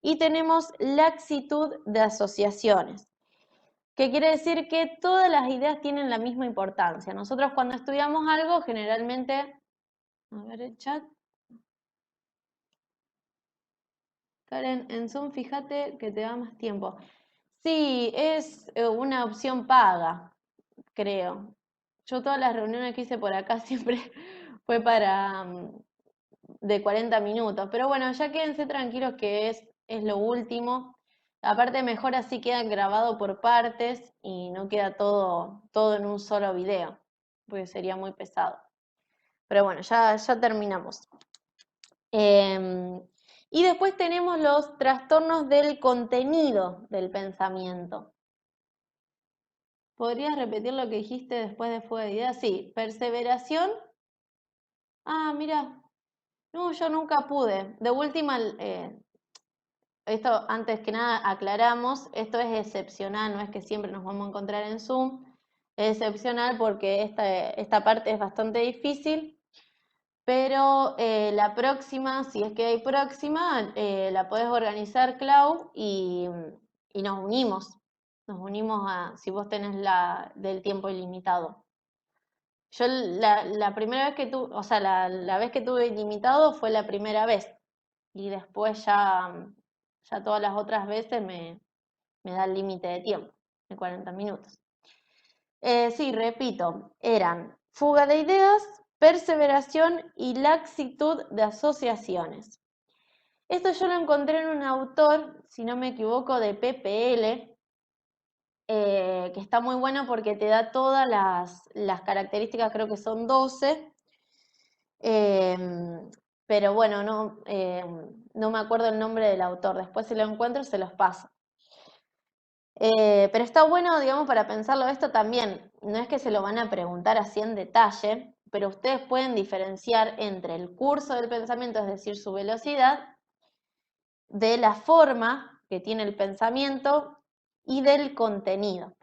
y tenemos laxitud de asociaciones, que quiere decir que todas las ideas tienen la misma importancia. Nosotros cuando estudiamos algo, generalmente, a ver el chat. Karen, en Zoom fíjate que te da más tiempo. Sí, es una opción paga, creo. Yo todas las reuniones que hice por acá siempre fue para de 40 minutos. Pero bueno, ya quédense tranquilos que es lo último. Aparte, mejor así queda grabado por partes y no queda todo en un solo video, porque sería muy pesado. Pero bueno, ya terminamos. Y después tenemos los trastornos del contenido del pensamiento. ¿Podrías repetir lo que dijiste después de fuga de ideas? Sí, perseveración. Ah, mira, no, yo nunca pude. De última, esto antes que nada aclaramos, esto es excepcional, no es que siempre nos vamos a encontrar en Zoom. Es excepcional porque esta parte es bastante difícil, pero la próxima, si es que hay próxima, la podés organizar, Clau, y nos unimos. nos unimos a, si vos tenés la del tiempo ilimitado. Yo la primera vez que tuve, o sea, la vez que tuve ilimitado fue la primera vez. Y después ya todas las otras veces me da el límite de tiempo, de 40 minutos. Sí, repito, eran fuga de ideas, perseveración y laxitud de asociaciones. Esto yo lo encontré en un autor, si no me equivoco, de PPL, que está muy bueno porque te da todas las características, creo que son 12, pero bueno, no me acuerdo el nombre del autor, después si lo encuentro se los paso. Pero está bueno, digamos, para pensarlo esto también, no es que se lo van a preguntar así en detalle, pero ustedes pueden diferenciar entre el curso del pensamiento, es decir, su velocidad, de la forma que tiene el pensamiento y del contenido.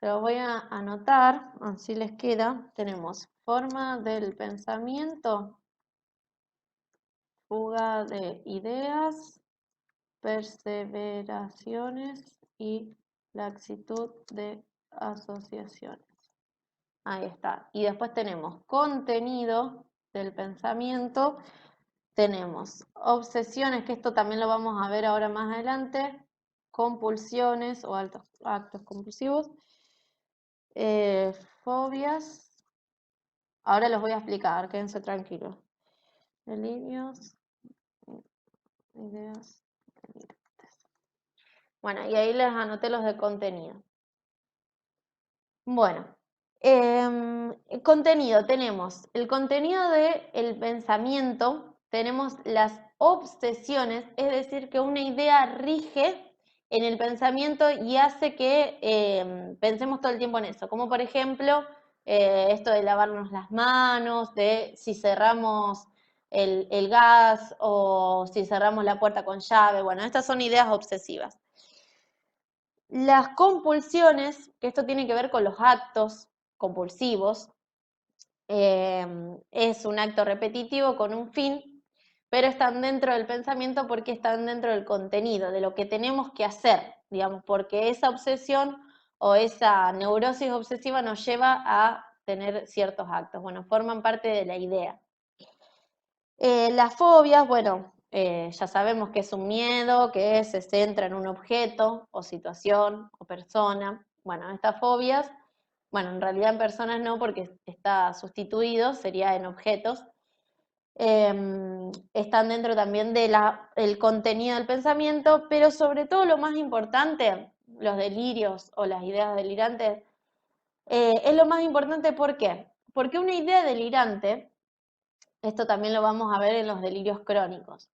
Se los voy a anotar, así les queda. Tenemos forma del pensamiento, fuga de ideas, perseveraciones y laxitud de asociaciones. Ahí está. Y después tenemos contenido del pensamiento, tenemos obsesiones, que esto también lo vamos a ver ahora más adelante, compulsiones o actos compulsivos, fobias, ahora los voy a explicar, quédense tranquilos. Delirios, ideas delirantes. Bueno, y ahí les anoté los de contenido. Bueno, contenido, tenemos el contenido del pensamiento, tenemos las obsesiones, es decir, que una idea rige en el pensamiento y hace que pensemos todo el tiempo en eso, como por ejemplo esto de lavarnos las manos, de si cerramos el gas o si cerramos la puerta con llave, bueno, estas son ideas obsesivas. Las compulsiones, que esto tiene que ver con los actos compulsivos, es un acto repetitivo con un fin, pero están dentro del pensamiento porque están dentro del contenido, de lo que tenemos que hacer, digamos, porque esa obsesión o esa neurosis obsesiva nos lleva a tener ciertos actos, bueno, forman parte de la idea. Las fobias, bueno, ya sabemos que es un miedo que se centra en un objeto o situación o persona. Bueno, estas fobias, bueno, en realidad en personas no porque está sustituido, sería en objetos. Están dentro también del contenido del pensamiento, pero sobre todo lo más importante, los delirios o las ideas delirantes, es lo más importante, ¿por qué? Porque una idea delirante, esto también lo vamos a ver en los delirios crónicos.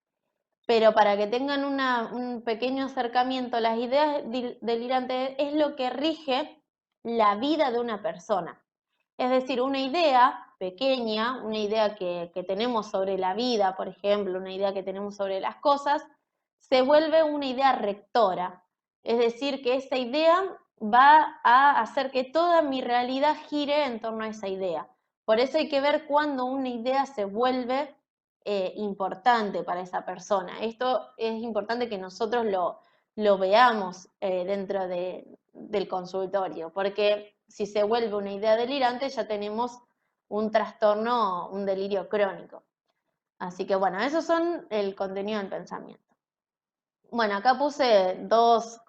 Pero para que tengan un pequeño acercamiento, las ideas delirantes es lo que rige la vida de una persona. Es decir, una idea pequeña, una idea que tenemos sobre la vida, por ejemplo, una idea que tenemos sobre las cosas, se vuelve una idea rectora. Es decir, que esa idea va a hacer que toda mi realidad gire en torno a esa idea. Por eso hay que ver cuándo una idea se vuelve importante para esa persona. Esto es importante que nosotros lo veamos dentro del consultorio, porque si se vuelve una idea delirante ya tenemos un trastorno, un delirio crónico. Así que bueno, esos son el contenido del pensamiento. Bueno, acá puse dos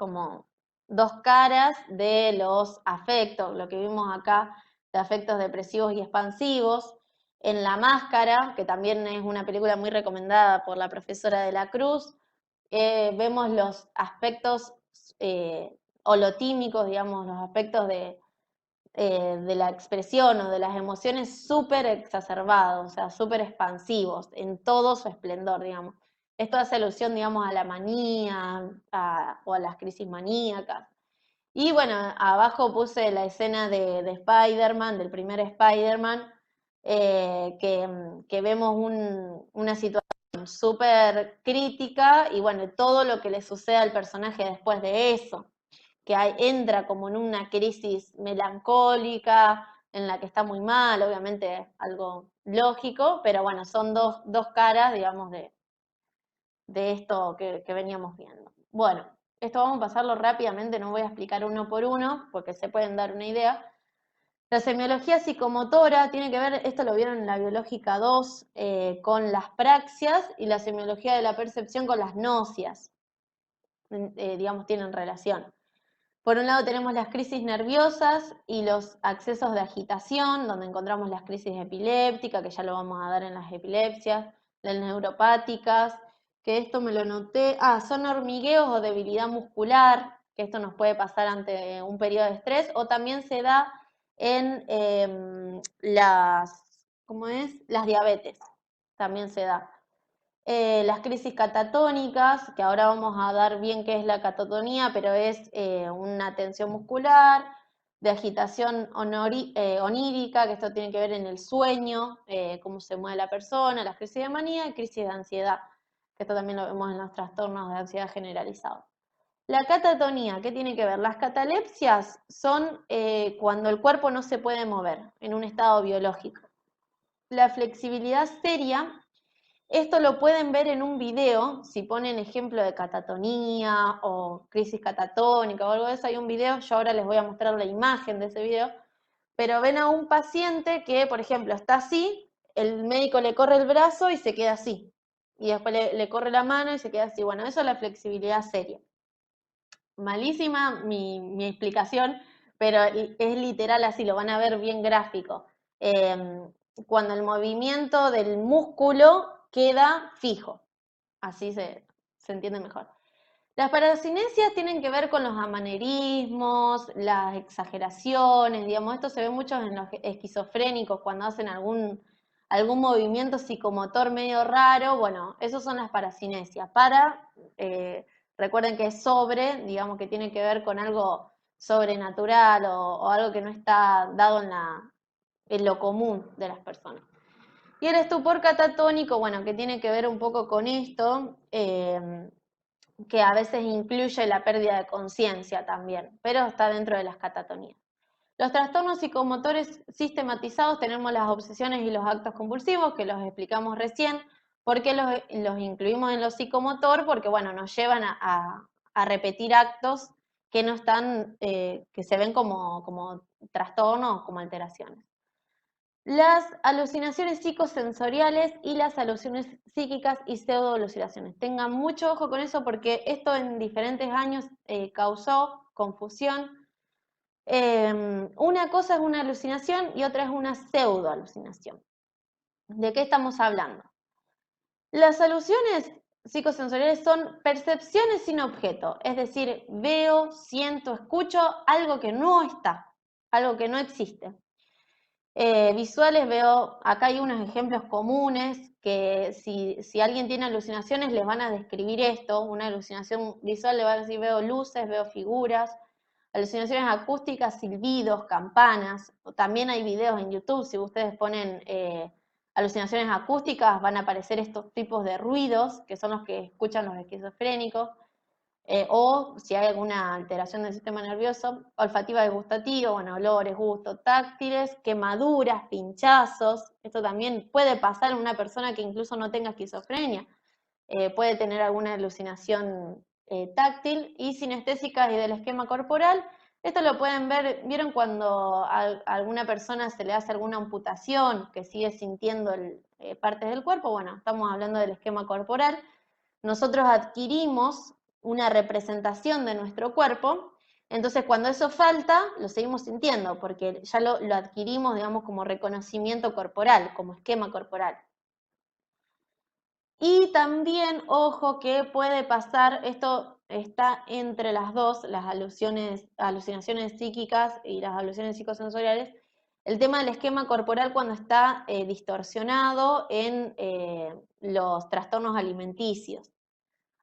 caras de los afectos, lo que vimos acá de afectos depresivos y expansivos. En La Máscara, que también es una película muy recomendada por la profesora de la Cruz, vemos los aspectos holotímicos, digamos, los aspectos de la expresión o de las emociones súper exacerbados, o sea, súper expansivos, en todo su esplendor, digamos. Esto hace alusión, digamos, a la manía o a las crisis maníacas. Y bueno, abajo puse la escena de Spider-Man, del primer Spider-Man, que vemos una situación súper crítica y bueno, todo lo que le sucede al personaje después de eso, que entra como en una crisis melancólica, en la que está muy mal, obviamente algo lógico, pero bueno, son dos caras, digamos, de esto que veníamos viendo. Bueno, Esto vamos a pasarlo rápidamente, no voy a explicar uno por uno, porque se pueden dar una idea. La semiología psicomotora tiene que ver, esto lo vieron en la biológica 2, con las praxias, y la semiología de la percepción con las nocias. Digamos, tienen relación. Por un lado tenemos las crisis nerviosas y los accesos de agitación, donde encontramos las crisis epilépticas, que ya lo vamos a dar en las epilepsias, las neuropáticas, que esto me lo noté, son hormigueos o debilidad muscular, que esto nos puede pasar ante un periodo de estrés, o también se da en las diabetes, también se da. Las crisis catatónicas, que ahora vamos a dar bien qué es la catatonía, pero es una tensión muscular, de agitación onírica, que esto tiene que ver en el sueño, cómo se mueve la persona, las crisis de manía y crisis de ansiedad, que esto también lo vemos en los trastornos de ansiedad generalizados. La catatonía, ¿qué tiene que ver? Las catalepsias son cuando el cuerpo no se puede mover, en un estado biológico. La flexibilidad seria, esto lo pueden ver en un video, si ponen ejemplo de catatonía o crisis catatónica o algo de eso, hay un video, yo ahora les voy a mostrar la imagen de ese video, pero ven a un paciente que, por ejemplo, está así, el médico le corre el brazo y se queda así, y después le corre la mano y se queda así. Bueno, eso es la flexibilidad seria. Malísima mi explicación, pero es literal así, lo van a ver bien gráfico. Cuando el movimiento del músculo queda fijo, así se entiende mejor. Las paracinesias tienen que ver con los amanerismos, las exageraciones, digamos, esto se ve mucho en los esquizofrénicos cuando hacen algún movimiento psicomotor medio raro. Bueno, esos son las paracinesias. Recuerden que es digamos que tiene que ver con algo sobrenatural o algo que no está dado en lo común de las personas. Y el estupor catatónico, bueno, que tiene que ver un poco con esto, que a veces incluye la pérdida de conciencia también, pero está dentro de las catatonías. Los trastornos psicomotores sistematizados, tenemos las obsesiones y los actos convulsivos, que los explicamos recién. ¿Por qué los incluimos en lo psicomotor? Porque, bueno, nos llevan a repetir actos que no están, que se ven como trastornos, como alteraciones. Las alucinaciones psicosensoriales y las alusiones psíquicas y pseudoalucinaciones. Tengan mucho ojo con eso porque esto en diferentes años causó confusión. Una cosa es una alucinación y otra es una pseudoalucinación. ¿De qué estamos hablando? Las alusiones psicosensoriales son percepciones sin objeto, es decir, veo, siento, escucho algo que no está, algo que no existe. Visuales veo, acá hay unos ejemplos comunes que si alguien tiene alucinaciones les van a describir esto. Una alucinación visual le va a decir veo luces, veo figuras. Alucinaciones acústicas, silbidos, campanas. También hay videos en YouTube, si ustedes ponen alucinaciones acústicas van a aparecer estos tipos de ruidos que son los que escuchan los esquizofrénicos. O si hay alguna alteración del sistema nervioso, olfativa y gustativa, bueno, olores, gustos, táctiles, quemaduras, pinchazos. Esto también puede pasar en una persona que incluso no tenga esquizofrenia. Puede tener alguna alucinación táctil y sinestésicas y del esquema corporal. Esto lo pueden ver, ¿vieron cuando a alguna persona se le hace alguna amputación que sigue sintiendo partes del cuerpo? Bueno, estamos hablando del esquema corporal. Nosotros adquirimos una representación de nuestro cuerpo, entonces cuando eso falta, lo seguimos sintiendo, porque ya lo adquirimos, digamos, como reconocimiento corporal, como esquema corporal. Y también, ojo, que puede pasar, esto está entre las dos, las alucinaciones psíquicas y las alusiones psicosensoriales, el tema del esquema corporal cuando está distorsionado en los trastornos alimenticios.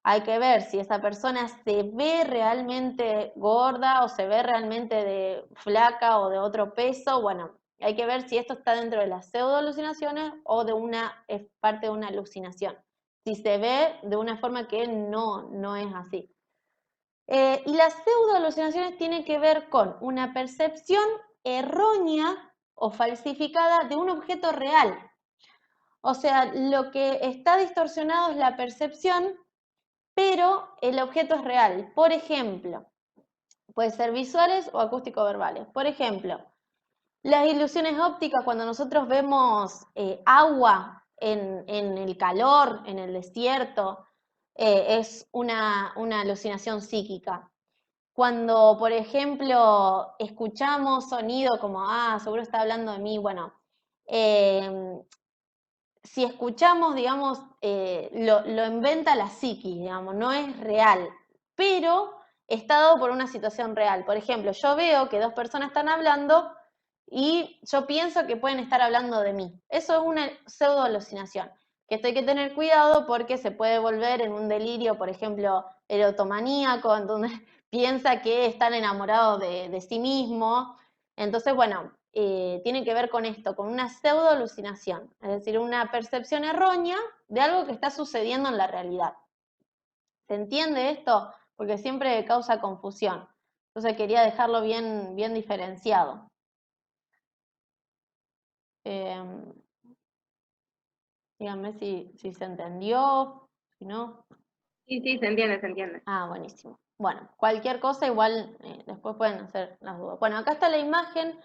Hay que ver si esa persona se ve realmente gorda o se ve realmente flaca o de otro peso. Bueno, hay que ver si esto está dentro de las pseudoalucinaciones o es parte de una alucinación. Si se ve de una forma que no es así. Y las pseudoalucinaciones tienen que ver con una percepción errónea o falsificada de un objeto real. O sea, lo que está distorsionado es la percepción pero el objeto es real. Por ejemplo, puede ser visuales o acústico-verbales. Por ejemplo, las ilusiones ópticas, cuando nosotros vemos agua en el calor, en el desierto, es una alucinación psíquica. Cuando, por ejemplo, escuchamos sonido como, seguro está hablando de mí, bueno, si escuchamos, digamos, lo inventa la psiquis, digamos, no es real, pero está dado por una situación real. Por ejemplo, yo veo que dos personas están hablando y yo pienso que pueden estar hablando de mí. Eso es una pseudo alucinación, que esto hay que tener cuidado porque se puede volver en un delirio, por ejemplo, erotomaníaco, en donde piensa que están enamorados de sí mismo. Entonces, bueno, tiene que ver con esto, con una pseudo alucinación, es decir, una percepción errónea de algo que está sucediendo en la realidad. ¿Se entiende esto? Porque siempre causa confusión. Entonces quería dejarlo bien, bien diferenciado. Díganme si se entendió, si no. Sí, se entiende, se entiende. Buenísimo. Bueno, cualquier cosa igual después pueden hacer las dudas. Bueno, acá está la imagen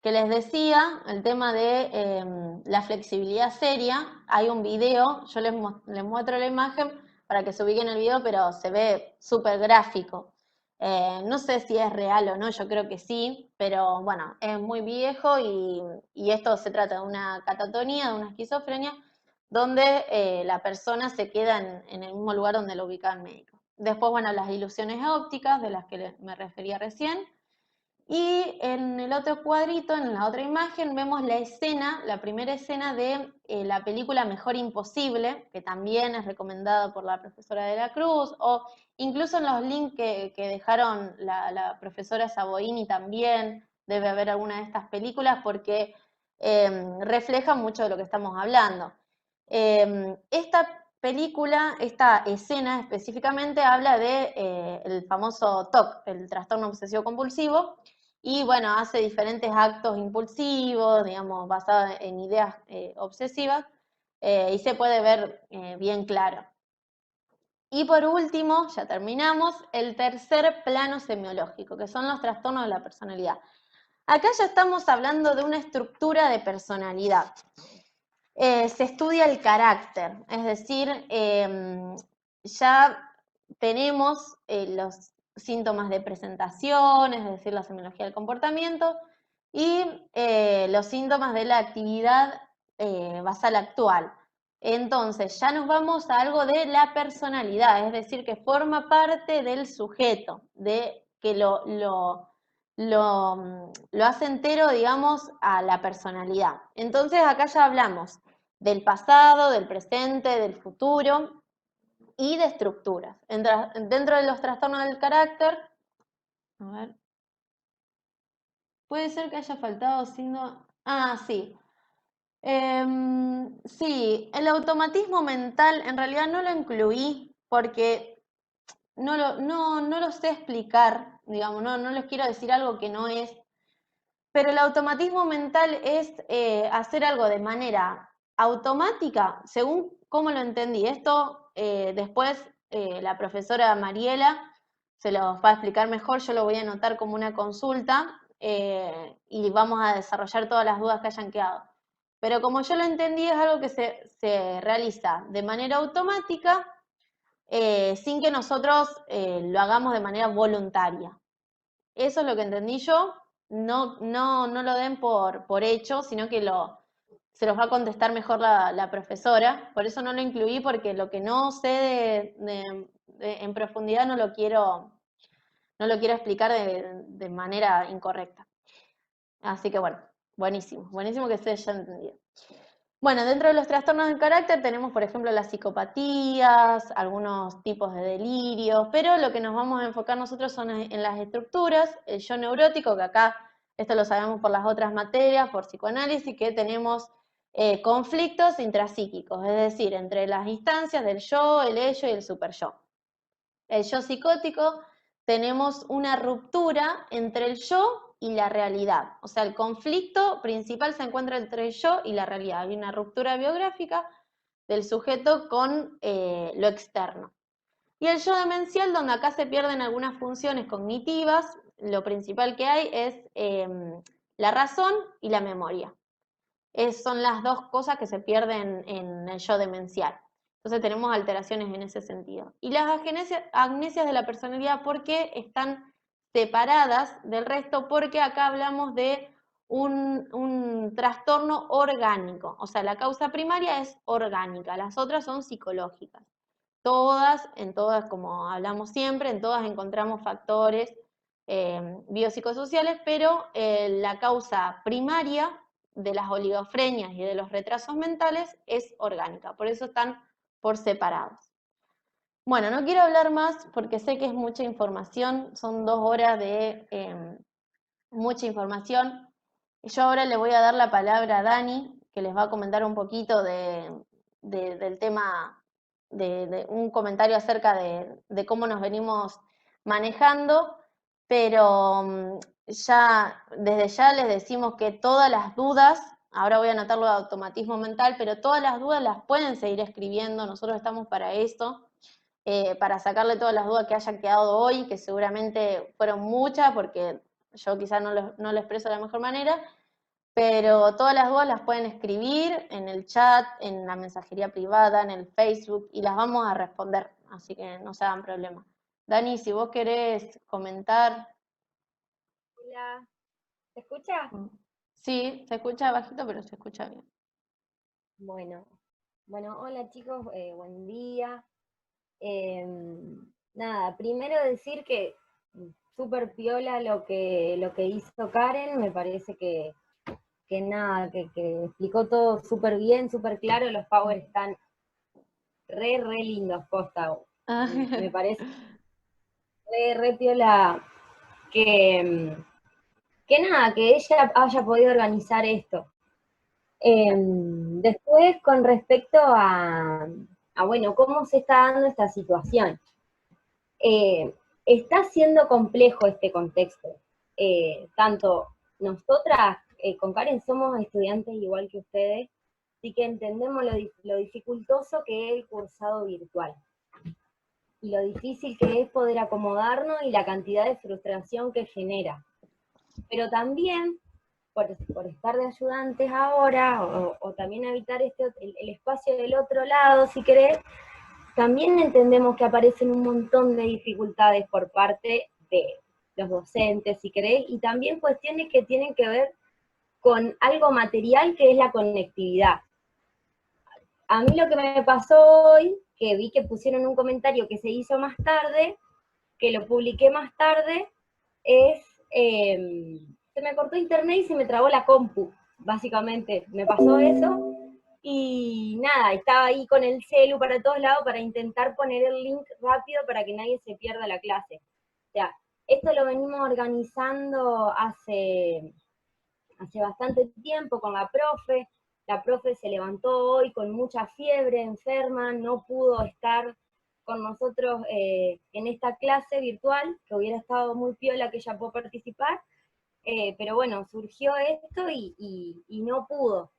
que les decía, el tema de la flexibilidad seria. Hay un video, yo les muestro la imagen para que se ubiquen en el video, pero se ve súper gráfico. No sé si es real o no, yo creo que sí, pero bueno, es muy viejo y esto se trata de una catatonía, de una esquizofrenia, donde la persona se queda en el mismo lugar donde lo ubicaba el médico. Después, bueno, las ilusiones ópticas, de las que me refería recién. Y en el otro cuadrito, en la otra imagen, vemos la escena, la primera escena de la película Mejor Imposible, que también es recomendada por la profesora de la Cruz, o incluso en los links que dejaron la profesora Saboini también debe haber alguna de estas películas porque refleja mucho de lo que estamos hablando. Esta película, esta escena específicamente habla de el famoso TOC, el trastorno obsesivo compulsivo, y bueno, hace diferentes actos impulsivos, digamos, basados en ideas obsesivas, y se puede ver bien claro. Y por último, ya terminamos, el tercer plano semiológico, que son los trastornos de la personalidad. Acá ya estamos hablando de una estructura de personalidad. Se estudia el carácter, es decir, ya tenemos los síntomas de presentación, es decir, la semiología del comportamiento, y los síntomas de la actividad basal actual. Entonces, ya nos vamos a algo de la personalidad, es decir, que forma parte del sujeto, de que lo hace entero, digamos, a la personalidad. Entonces, acá ya hablamos del pasado, del presente, del futuro y de estructuras. Dentro de los trastornos del carácter, a ver, puede ser que haya faltado signo. Sí. Sí, el automatismo mental en realidad no lo incluí porque no lo sé explicar, digamos, no les quiero decir algo que no es. Pero el automatismo mental es hacer algo de manera automática, según cómo lo entendí. Esto después la profesora Mariela se lo va a explicar mejor, yo lo voy a anotar como una consulta y vamos a desarrollar todas las dudas que hayan quedado. Pero como yo lo entendí, es algo que se realiza de manera automática sin que nosotros lo hagamos de manera voluntaria. Eso es lo que entendí yo. No lo den por hecho, sino que se los va a contestar mejor la profesora. Por eso no lo incluí, porque lo que no sé en profundidad no lo quiero explicar de manera incorrecta. Así que bueno, buenísimo que se haya entendido. Bueno, dentro de los trastornos del carácter tenemos, por ejemplo, las psicopatías, algunos tipos de delirios, pero lo que nos vamos a enfocar nosotros son en las estructuras, el yo neurótico, que acá esto lo sabemos por las otras materias, por psicoanálisis, que tenemos conflictos intrapsíquicos, es decir, entre las instancias del yo, el ello y el superyo. El yo psicótico, tenemos una ruptura entre el yo y la realidad. O sea, el conflicto principal se encuentra entre el yo y la realidad. Hay una ruptura biográfica del sujeto con lo externo. Y el yo demencial, donde acá se pierden algunas funciones cognitivas, lo principal que hay es la razón y la memoria. Son las dos cosas que se pierden en el yo demencial. Entonces tenemos alteraciones en ese sentido. Y las amnesias de la personalidad, ¿por qué están separadas del resto? Porque acá hablamos de un trastorno orgánico. O sea, la causa primaria es orgánica, las otras son psicológicas. En todas, como hablamos siempre, en todas encontramos factores biopsicosociales, pero la causa primaria de las oligofrenias y de los retrasos mentales es orgánica, por eso están por separados. Bueno, no quiero hablar más porque sé que es mucha información, son 2 horas de mucha información. Yo ahora le voy a dar la palabra a Dani, que les va a comentar un poquito del tema, de un comentario acerca de cómo nos venimos manejando, pero desde ya les decimos que todas las dudas, ahora voy a anotarlo de automatismo mental, pero todas las dudas las pueden seguir escribiendo, nosotros estamos para eso, para sacarle todas las dudas que hayan quedado hoy, que seguramente fueron muchas, porque yo quizás no lo expreso de la mejor manera, pero todas las dudas las pueden escribir en el chat, en la mensajería privada, en el Facebook, y las vamos a responder, así que no se hagan problema. Dani, si vos querés comentar. Hola, ¿se escucha? Sí, se escucha bajito, pero se escucha bien. Bueno, hola chicos, buen día. Nada, primero decir que súper piola lo que hizo Karen, me parece que nada, que explicó todo súper bien, súper claro, los powers están re lindos, posta. Me parece re piola que nada, que ella haya podido organizar esto. Después, con respecto a, bueno, cómo se está dando esta situación. Está siendo complejo este contexto. Tanto nosotras, con Karen, somos estudiantes igual que ustedes, así que entendemos lo dificultoso que es el cursado virtual. Y lo difícil que es poder acomodarnos y la cantidad de frustración que genera. Pero también, por estar de ayudantes ahora, o también habitar el espacio del otro lado, si querés, también entendemos que aparecen un montón de dificultades por parte de los docentes, si querés, y también cuestiones que tienen que ver con algo material que es la conectividad. A mí lo que me pasó hoy, que vi que pusieron un comentario que se hizo más tarde, que lo publiqué más tarde, es, se me cortó internet y se me trabó la compu, básicamente, me pasó eso, y nada, estaba ahí con el celu para todos lados para intentar poner el link rápido para que nadie se pierda la clase. O sea, esto lo venimos organizando hace bastante tiempo con la profe se levantó hoy con mucha fiebre, enferma, no pudo estar con nosotros en esta clase virtual, que hubiera estado muy piola que ella pudo participar, pero bueno, surgió esto y no pudo.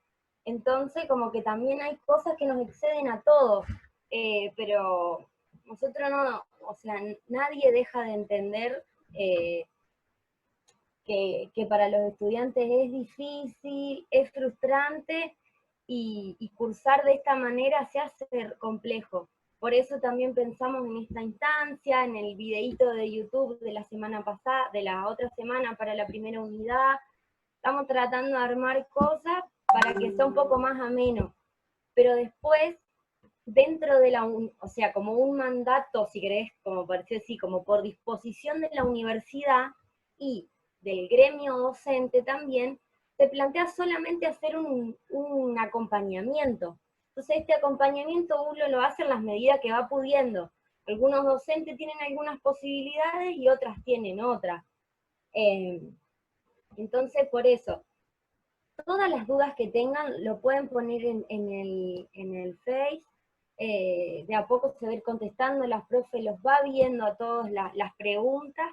Entonces, como que también hay cosas que nos exceden a todos, pero nosotros no, o sea, nadie deja de entender que para los estudiantes es difícil, es frustrante, y cursar de esta manera se hace complejo. Por eso también pensamos en esta instancia, en el videíto de YouTube de la semana pasada, de la otra semana para la primera unidad. Estamos tratando de armar cosas para que sea un poco más ameno. Pero después, dentro de o sea, como un mandato, si querés, como parece así, como por disposición de la universidad y del gremio docente también, se plantea solamente hacer un acompañamiento. Entonces este acompañamiento uno lo hace en las medidas que va pudiendo. Algunos docentes tienen algunas posibilidades y otras tienen otras. Entonces, por eso, todas las dudas que tengan lo pueden poner en el Face. De a poco se va a ir contestando, la profe los va viendo a todos las preguntas.